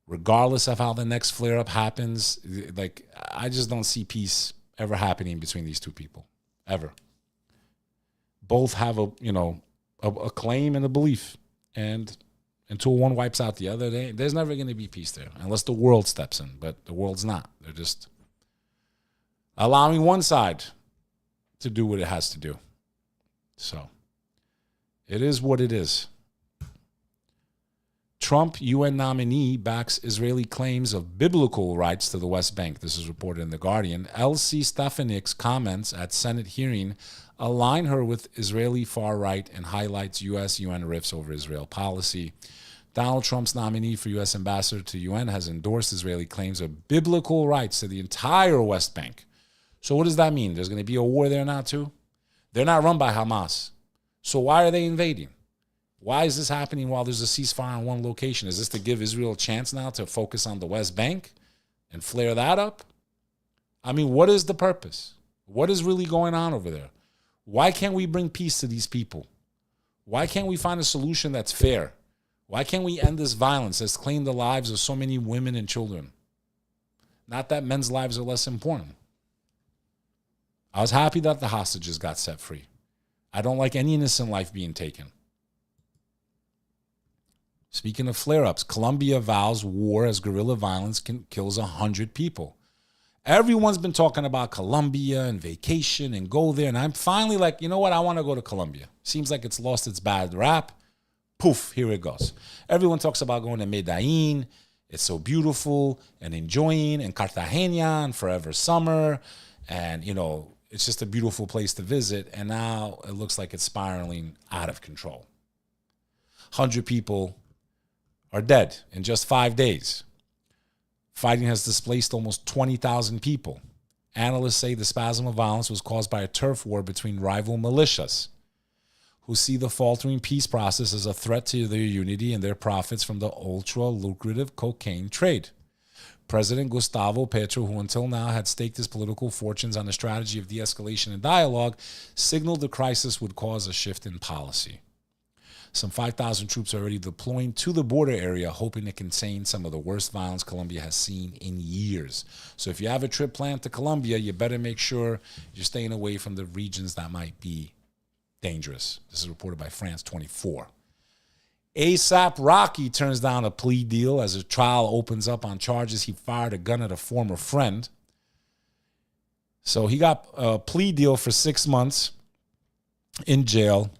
Speaker 1: regardless of how the next flare-up happens, like, I just don't see peace ever happening between these two people, ever. Both have a claim and a belief, and until one wipes out the other, there's never going to be peace there, unless the world steps in, but the world's not. They're just allowing one side to do what it has to do. So, it is what it is. Trump, UN nominee, backs Israeli claims of biblical rights to the West Bank. This is reported in The Guardian. Elsie Stefanik's comments at Senate hearing align her with Israeli far-right and highlights U.S.-UN rifts over Israel policy. Donald Trump's nominee for U.S. ambassador to UN has endorsed Israeli claims of biblical rights to the entire West Bank. So what does that mean? There's going to be a war there now too? They're not run by Hamas. So why are they invading? Why is this happening while there's a ceasefire in one location? Is this to give Israel a chance now to focus on the West Bank and flare that up? I mean, what is the purpose? What is really going on over there? Why can't we bring peace to these people? Why can't we find a solution that's fair? Why can't we end this violence that's claimed the lives of so many women and children? Not that men's lives are less important. I was happy that the hostages got set free. I don't like any innocent life being taken. Speaking of flare-ups, Colombia vows war as guerrilla violence kills 100 people. Everyone's been talking about Colombia and vacation and go there, and I'm finally like, you know what? I want to go to Colombia. Seems like it's lost its bad rap. Poof, here it goes. Everyone talks about going to Medellin. It's so beautiful and enjoying, and Cartagena and forever summer, and, it's just a beautiful place to visit, and now it looks like it's spiraling out of control. 100 people are dead in just 5 days. Fighting has displaced almost 20,000 people. Analysts say the spasm of violence was caused by a turf war between rival militias who see the faltering peace process as a threat to their unity and their profits from the ultra-lucrative cocaine trade. President Gustavo Petro, who until now had staked his political fortunes on a strategy of de-escalation and dialogue, signaled the crisis would cause a shift in policy. Some 5,000 troops are already deploying to the border area, hoping to contain some of the worst violence Colombia has seen in years. So if you have a trip planned to Colombia, you better make sure you're staying away from the regions that might be dangerous. This is reported by France 24. ASAP Rocky turns down a plea deal as a trial opens up on charges he fired a gun at a former friend. So he got a plea deal for 6 months in jail,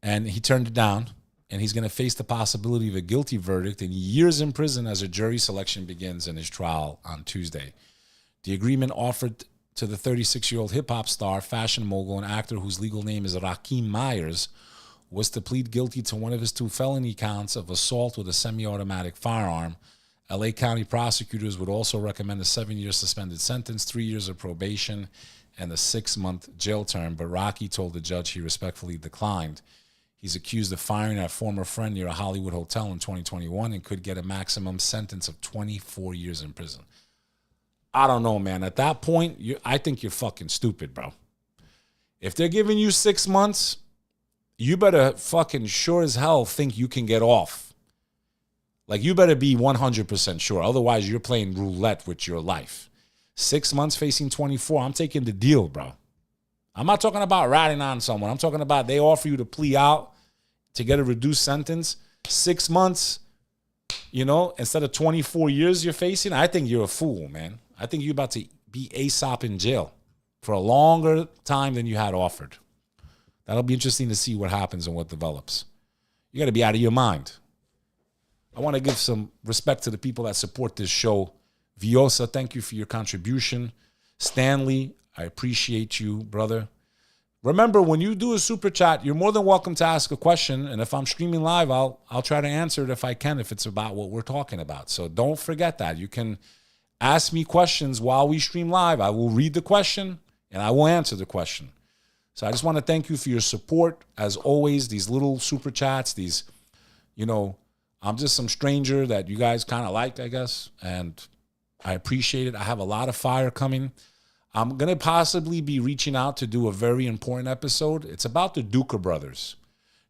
Speaker 1: and he turned it down, and he's going to face the possibility of a guilty verdict and years in prison as a jury selection begins in his trial on Tuesday. The agreement offered to the 36-year-old hip-hop star, fashion mogul, and actor whose legal name is Rakim Myers, was to plead guilty to one of his 2 felony counts of assault with a semi-automatic firearm. LA County prosecutors would also recommend a 7-year suspended sentence, 3 years of probation, and a 6-month jail term, but Rocky told the judge he respectfully declined. He's accused of firing at a former friend near a Hollywood hotel in 2021 and could get a maximum sentence of 24 years in prison. I don't know, man. At that point, I think you're fucking stupid, bro. If they're giving you 6 months, you better fucking sure as hell think you can get off. Like, you better be 100% sure. Otherwise, you're playing roulette with your life. 6 months facing 24. I'm taking the deal, bro. I'm not talking about ratting on someone. I'm talking about they offer you to plea out to get a reduced sentence. 6 months, instead of 24 years you're facing. I think you're a fool, man. I think you're about to be ASAP in jail for a longer time than you had offered. That'll be interesting to see what happens and what develops. You got to be out of your mind. I want to give some respect to the people that support this show. Viosa, thank you for your contribution. Stanley, I appreciate you, brother. Remember, when you do a super chat, you're more than welcome to ask a question. And if I'm streaming live, I'll try to answer it if I can, if it's about what we're talking about. So don't forget that. You can ask me questions while we stream live. I will read the question and I will answer the question. So I just want to thank you for your support. As always, these little super chats, these, I'm just some stranger that you guys kind of like, I guess. And I appreciate it. I have a lot of fire coming. I'm going to possibly be reaching out to do a very important episode. It's about the Duca brothers.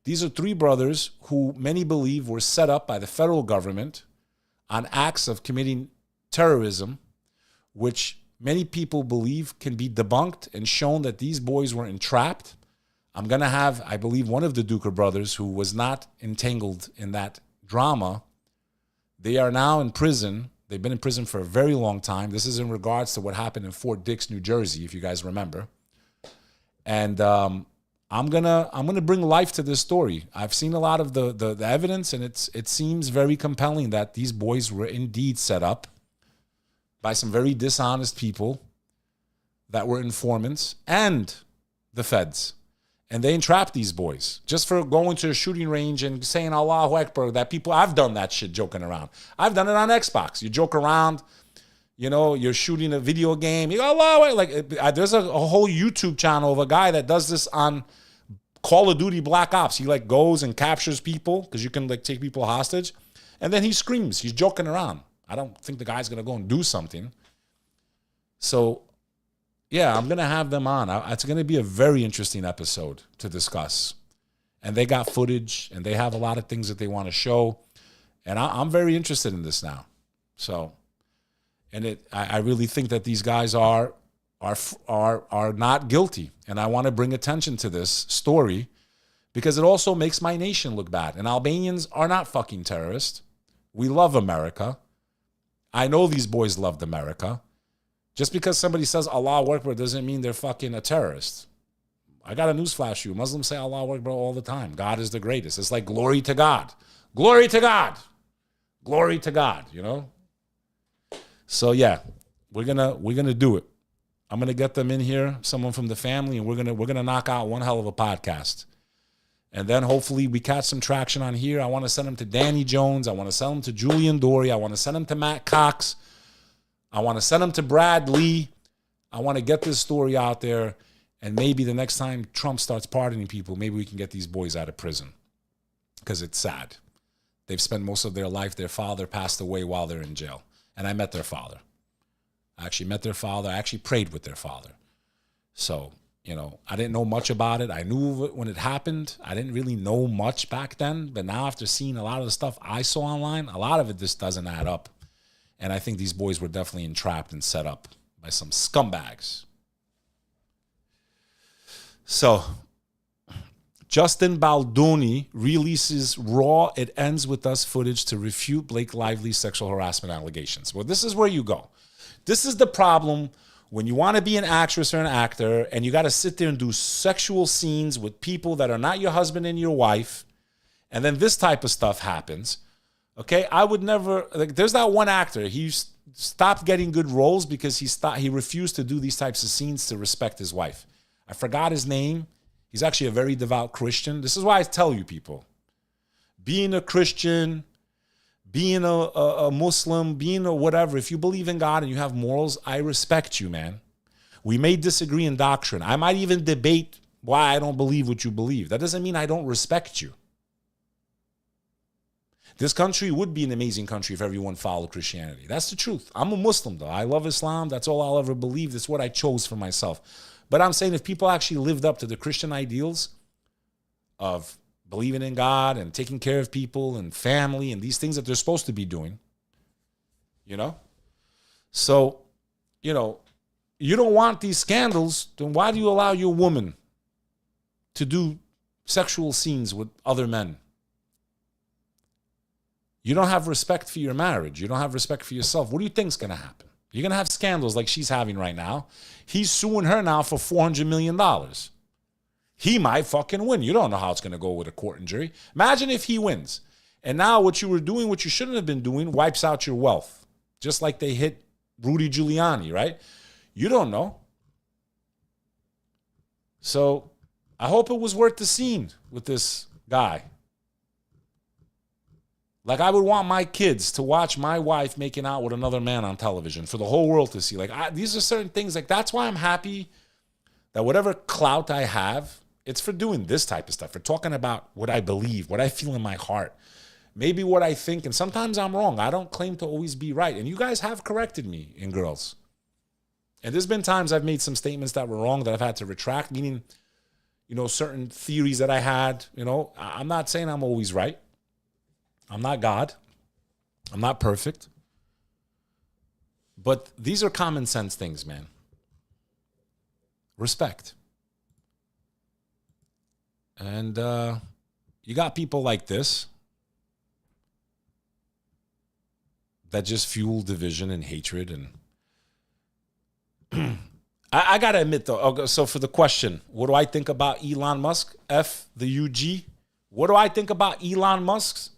Speaker 1: These are 3 brothers who many believe were set up by the federal government on acts of committing terrorism, which many people believe can be debunked and shown that these boys were entrapped. I'm going to have, I believe, one of the Duca brothers who was not entangled in that drama. They are now in prison. They've been in prison for a very long time. This is in regards to what happened in Fort Dix, New Jersey, if you guys remember. And I'm gonna bring life to this story. I've seen a lot of the evidence, and it seems very compelling that these boys were indeed set up by some very dishonest people that were informants and the feds. And they entrapped these boys just for going to a shooting range and saying Allahu Akbar. That people, I've done that shit joking around. I've done it on Xbox. You joke around, you know, you're shooting a video game. You go, Allahu Akbar. Like, there's a whole YouTube channel of a guy that does this on Call of Duty Black Ops. He like goes and captures people because you can like take people hostage. And then he screams. He's joking around. I don't think the guy's going to go and do something. So, yeah, I'm going to have them on. It's going to be a very interesting episode to discuss. And they got footage, and they have a lot of things that they want to show. And I'm very interested in this now. So, and I really think that these guys are not guilty. And I want to bring attention to this story because it also makes my nation look bad. And Albanians are not fucking terrorists. We love America. I know these boys loved America. Just because somebody says Allahu Akbar doesn't mean they're fucking a terrorist. I got a newsflash for you. Muslims say Allahu Akbar all the time. God is the greatest. It's like glory to God. Glory to God. Glory to God, you know? So yeah, we're gonna do it. I'm gonna get them in here, someone from the family, and we're gonna knock out one hell of a podcast. And then hopefully we catch some traction on here. I want to send them to Danny Jones. I want to send them to Julian Dory. I want to send them to Matt Cox. I want to send them to Brad Lee. I want to get this story out there. And maybe the next time Trump starts pardoning people, maybe we can get these boys out of prison. Because it's sad. They've spent most of their life, their father passed away while they're in jail. And I met their father. I actually met their father. I actually prayed with their father. So, you know, I didn't know much about it. I knew of it when it happened. I didn't really know much back then. But now after seeing a lot of the stuff I saw online, a lot of it just doesn't add up. And I think these boys were definitely entrapped and set up by some scumbags. So, Justin Baldoni releases raw "It Ends With Us" footage to refute Blake Lively's sexual harassment allegations. Well, this is where you go. This is the problem when you want to be an actress or an actor and you got to sit there and do sexual scenes with people that are not your husband and your wife, and then this type of stuff happens. Okay, I would never, like, there's that one actor, he stopped getting good roles because he refused to do these types of scenes to respect his wife. I forgot his name. He's actually a very devout Christian. This is why I tell you people, being a Christian, being a Muslim, being a whatever, if you believe in God and you have morals, I respect you, man. We may disagree in doctrine. I might even debate why I don't believe what you believe. That doesn't mean I don't respect you. This country would be an amazing country if everyone followed Christianity. That's the truth. I'm a Muslim, though. I love Islam. That's all I'll ever believe. That's what I chose for myself. But I'm saying if people actually lived up to the Christian ideals of believing in God and taking care of people and family and these things that they're supposed to be doing, you know? So, you know, you don't want these scandals, then why do you allow your woman to do sexual scenes with other men? You don't have respect for your marriage. You don't have respect for yourself. What do you think's going to happen? You're going to have scandals like she's having right now. He's suing her now for $400 million. He might fucking win. You don't know how it's going to go with a court and jury. Imagine if he wins. And now what you were doing, what you shouldn't have been doing, wipes out your wealth. Just like they hit Rudy Giuliani, right? You don't know. So I hope it was worth the scene with this guy. Like, I would want my kids to watch my wife making out with another man on television for the whole world to see. Like, these are certain things. Like, that's why I'm happy that whatever clout I have, it's for doing this type of stuff, for talking about what I believe, what I feel in my heart, maybe what I think. And sometimes I'm wrong. I don't claim to always be right. And you guys have corrected me, and girls. And there's been times I've made some statements that were wrong that I've had to retract, meaning, certain theories that I had, I'm not saying I'm always right. I'm not God. I'm not perfect. But these are common sense things, man. Respect. And you got people like this that just fuel division and hatred. And I got to admit, though, so for the question, what do I think about Elon Musk? F the UG. What do I think about Elon Musk?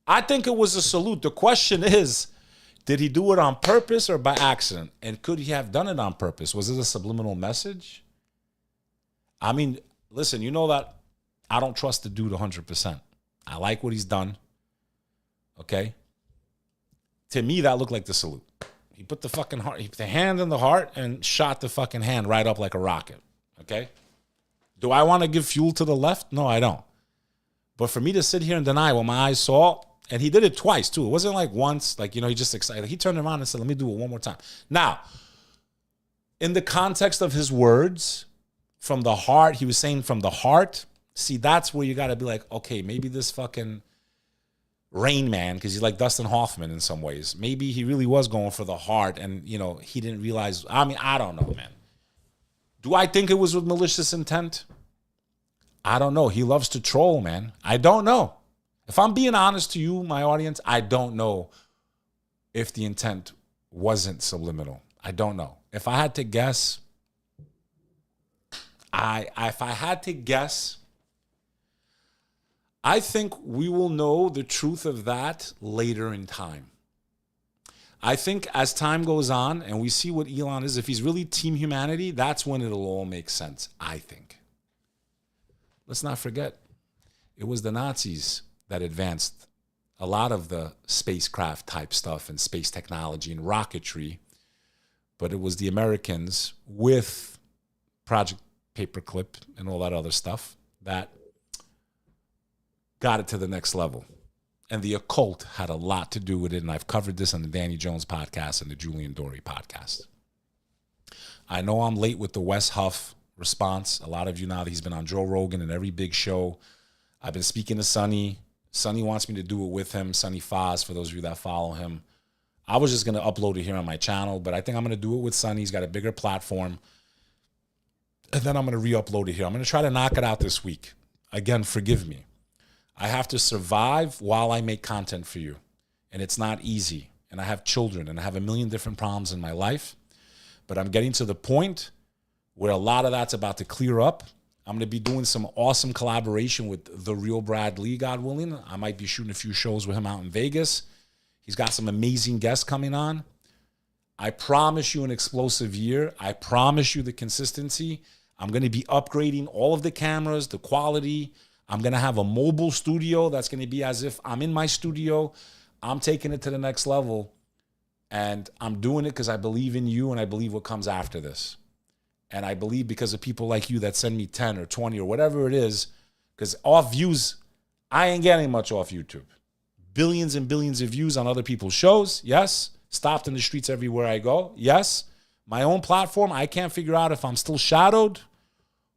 Speaker 1: I think it was a salute. The question is, did he do it on purpose or by accident? And could he have done it on purpose? Was it a subliminal message? I mean, listen, you know that I don't trust the dude 100%. I like what he's done. Okay? To me, that looked like the salute. He put the fucking heart, he put the hand in the heart and shot the fucking hand right up like a rocket. Okay? Do I want to give fuel to the left? No, I don't. But for me to sit here and deny what my eyes saw, and he did it twice too. It wasn't like once, he just excited. He turned around and said, let me do it one more time. Now, in the context of his words, from the heart, he was saying from the heart. See, that's where you got to be like, okay, maybe this fucking Rain Man, because he's like Dustin Hoffman in some ways. Maybe he really was going for the heart and, he didn't realize. I mean, I don't know, man. Do I think it was with malicious intent? I don't know. He loves to troll, man. I don't know. If I'm being honest to you, my audience, I don't know if the intent wasn't subliminal. I don't know. If I had to guess, I think we will know the truth of that later in time. I think as time goes on and we see what Elon is, if he's really team humanity, that's when it'll all make sense, I think. Let's not forget, it was the Nazis that advanced a lot of the spacecraft type stuff and space technology and rocketry, but it was the Americans with Project Paperclip and all that other stuff that got it to the next level. And the occult had a lot to do with it, and I've covered this on the Danny Jones podcast and the Julian Dory podcast. I know I'm late with the Wes Huff response. A lot of you now that he's been on Joe Rogan and every big show. I've been speaking to Sonny. Sonny wants me to do it with him. Sonny Foz, for those of you that follow him. I was just going to upload it here on my channel, but I think I'm going to do it with Sonny. He's got a bigger platform. And then I'm going to re-upload it here. I'm going to try to knock it out this week. Again, forgive me. I have to survive while I make content for you. And it's not easy. And I have children and I have a million different problems in my life. But I'm getting to the point where a lot of that's about to clear up. I'm going to be doing some awesome collaboration with the real Brad Lee, God willing. I might be shooting a few shows with him out in Vegas. He's got some amazing guests coming on. I promise you an explosive year. I promise you the consistency. I'm going to be upgrading all of the cameras, the quality. I'm going to have a mobile studio that's going to be as if I'm in my studio. I'm taking it to the next level. And I'm doing it because I believe in you and I believe what comes after this. And I believe because of people like you that send me 10 or 20 or whatever it is, because off views, I ain't getting much off YouTube. Billions and billions of views on other people's shows, yes. Stopped in the streets everywhere I go, yes. My own platform, I can't figure out if I'm still shadowed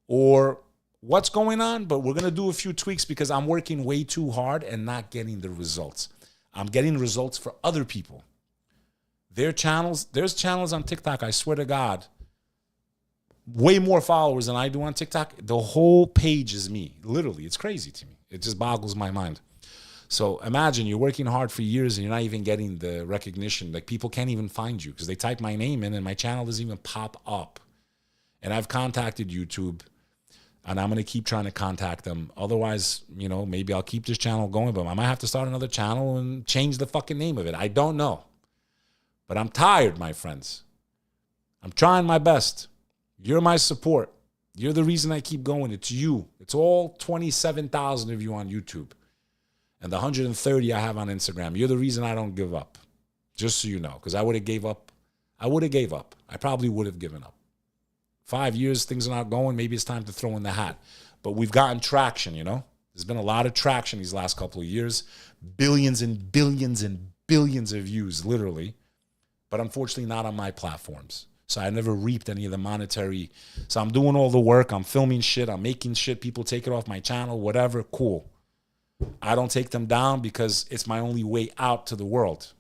Speaker 1: or what's going on, but we're going to do a few tweaks because I'm working way too hard and not getting the results. I'm getting results for other people. There's channels on TikTok, I swear to God, way more followers than I do on TikTok. The whole page is me. Literally, it's crazy to me. It just boggles my mind. So imagine you're working hard for years and you're not even getting the recognition. Like people can't even find you because they type my name in and my channel doesn't even pop up. And I've contacted YouTube and I'm going to keep trying to contact them. Otherwise, maybe I'll keep this channel going, but I might have to start another channel and change the fucking name of it. I don't know. But I'm tired, my friends. I'm trying my best. You're my support. You're the reason I keep going. It's you. It's all 27,000 of you on YouTube. And the 130 I have on Instagram. You're the reason I don't give up. Just so you know. Because I would have gave up. I probably would have given up. 5 years, things are not going. Maybe it's time to throw in the hat. But we've gotten traction, There's been a lot of traction these last couple of years. Billions and billions and billions of views, literally. But unfortunately not on my platforms. So I never reaped any of the monetary. So I'm doing all the work. I'm filming shit. I'm making shit. People take it off my channel, whatever. Cool. I don't take them down because it's my only way out to the world.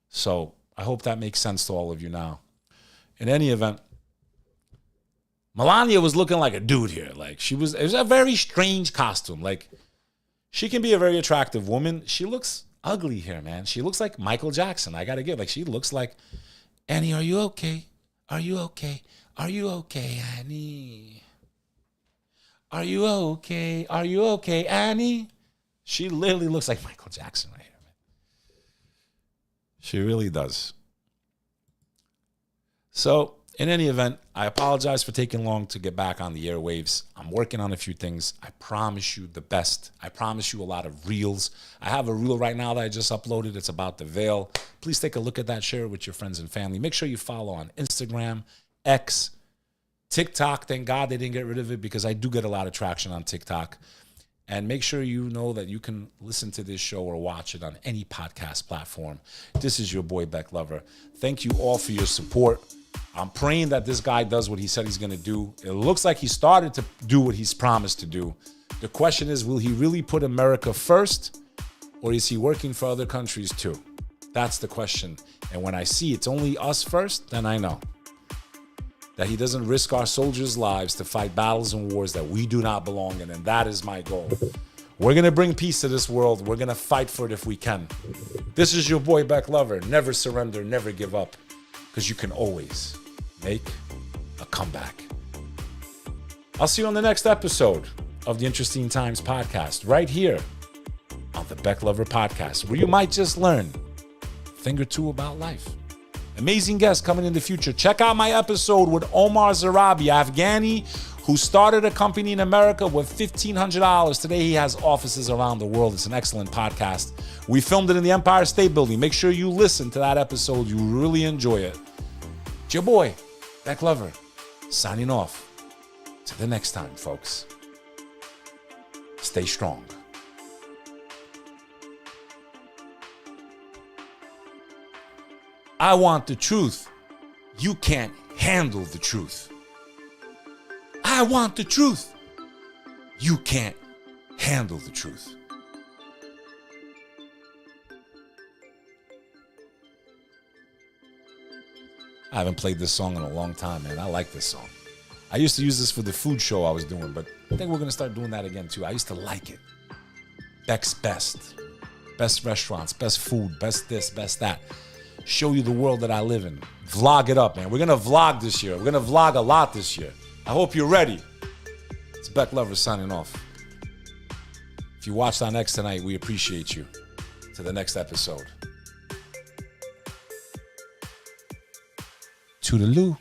Speaker 1: So I hope that makes sense to all of you now. In any event, Melania was looking like a dude here. Like it was a very strange costume. Like she can be a very attractive woman. She looks ugly here, man. She looks like Michael Jackson. I got to give. Like she looks like, Annie, are you okay? Are you okay? Are you okay, Annie? Are you okay? Are you okay, Annie? She literally looks like Michael Jackson right here, man. She really does. So, in any event, I apologize for taking long to get back on the airwaves. I'm working on a few things. I promise you the best. I promise you a lot of reels. I have a reel right now that I just uploaded. It's about the veil. Please take a look at that. Share it with your friends and family. Make sure you follow on Instagram, X, TikTok. Thank God they didn't get rid of it because I do get a lot of traction on TikTok. And make sure you know that you can listen to this show or watch it on any podcast platform. This is your boy, Beck Lover. Thank you all for your support. I'm praying that this guy does what he said he's going to do. It looks like he started to do what he's promised to do. The question is, will he really put America first, or is he working for other countries too? That's the question. And when I see it's only us first, then I know that he doesn't risk our soldiers' lives to fight battles and wars that we do not belong in. And that is my goal. We're going to bring peace to this world. We're going to fight for it if we can. This is your boy, Beck Lover. Never surrender, never give up, because you can always make a comeback. I'll see you on the next episode of the Interesting Times podcast, right here on the Beck Lover podcast, where you might just learn a thing or two about life. Amazing guests coming in the future. Check out my episode with Omar Zarabi, Afghani, who started a company in America with $1,500. Today he has offices around the world. It's an excellent podcast. We filmed it in the Empire State Building. Make sure you listen to that episode. You really enjoy it. It's your boy, Beck Lover, signing off. Till the next time, folks. Stay strong. I want the truth. You can't handle the truth. I want the truth. You can't handle the truth. I haven't played this song in a long time, man. I like this song. I used to use this for the food show I was doing, but I think we're going to start doing that again, too. I used to like it. Beck's Best. Best restaurants, best food, best this, best that. Show you the world that I live in. Vlog it up, man. We're going to vlog this year. We're going to vlog a lot this year. I hope you're ready. It's Beck Lover signing off. If you watched on X tonight, we appreciate you. To the next episode. Toodaloo.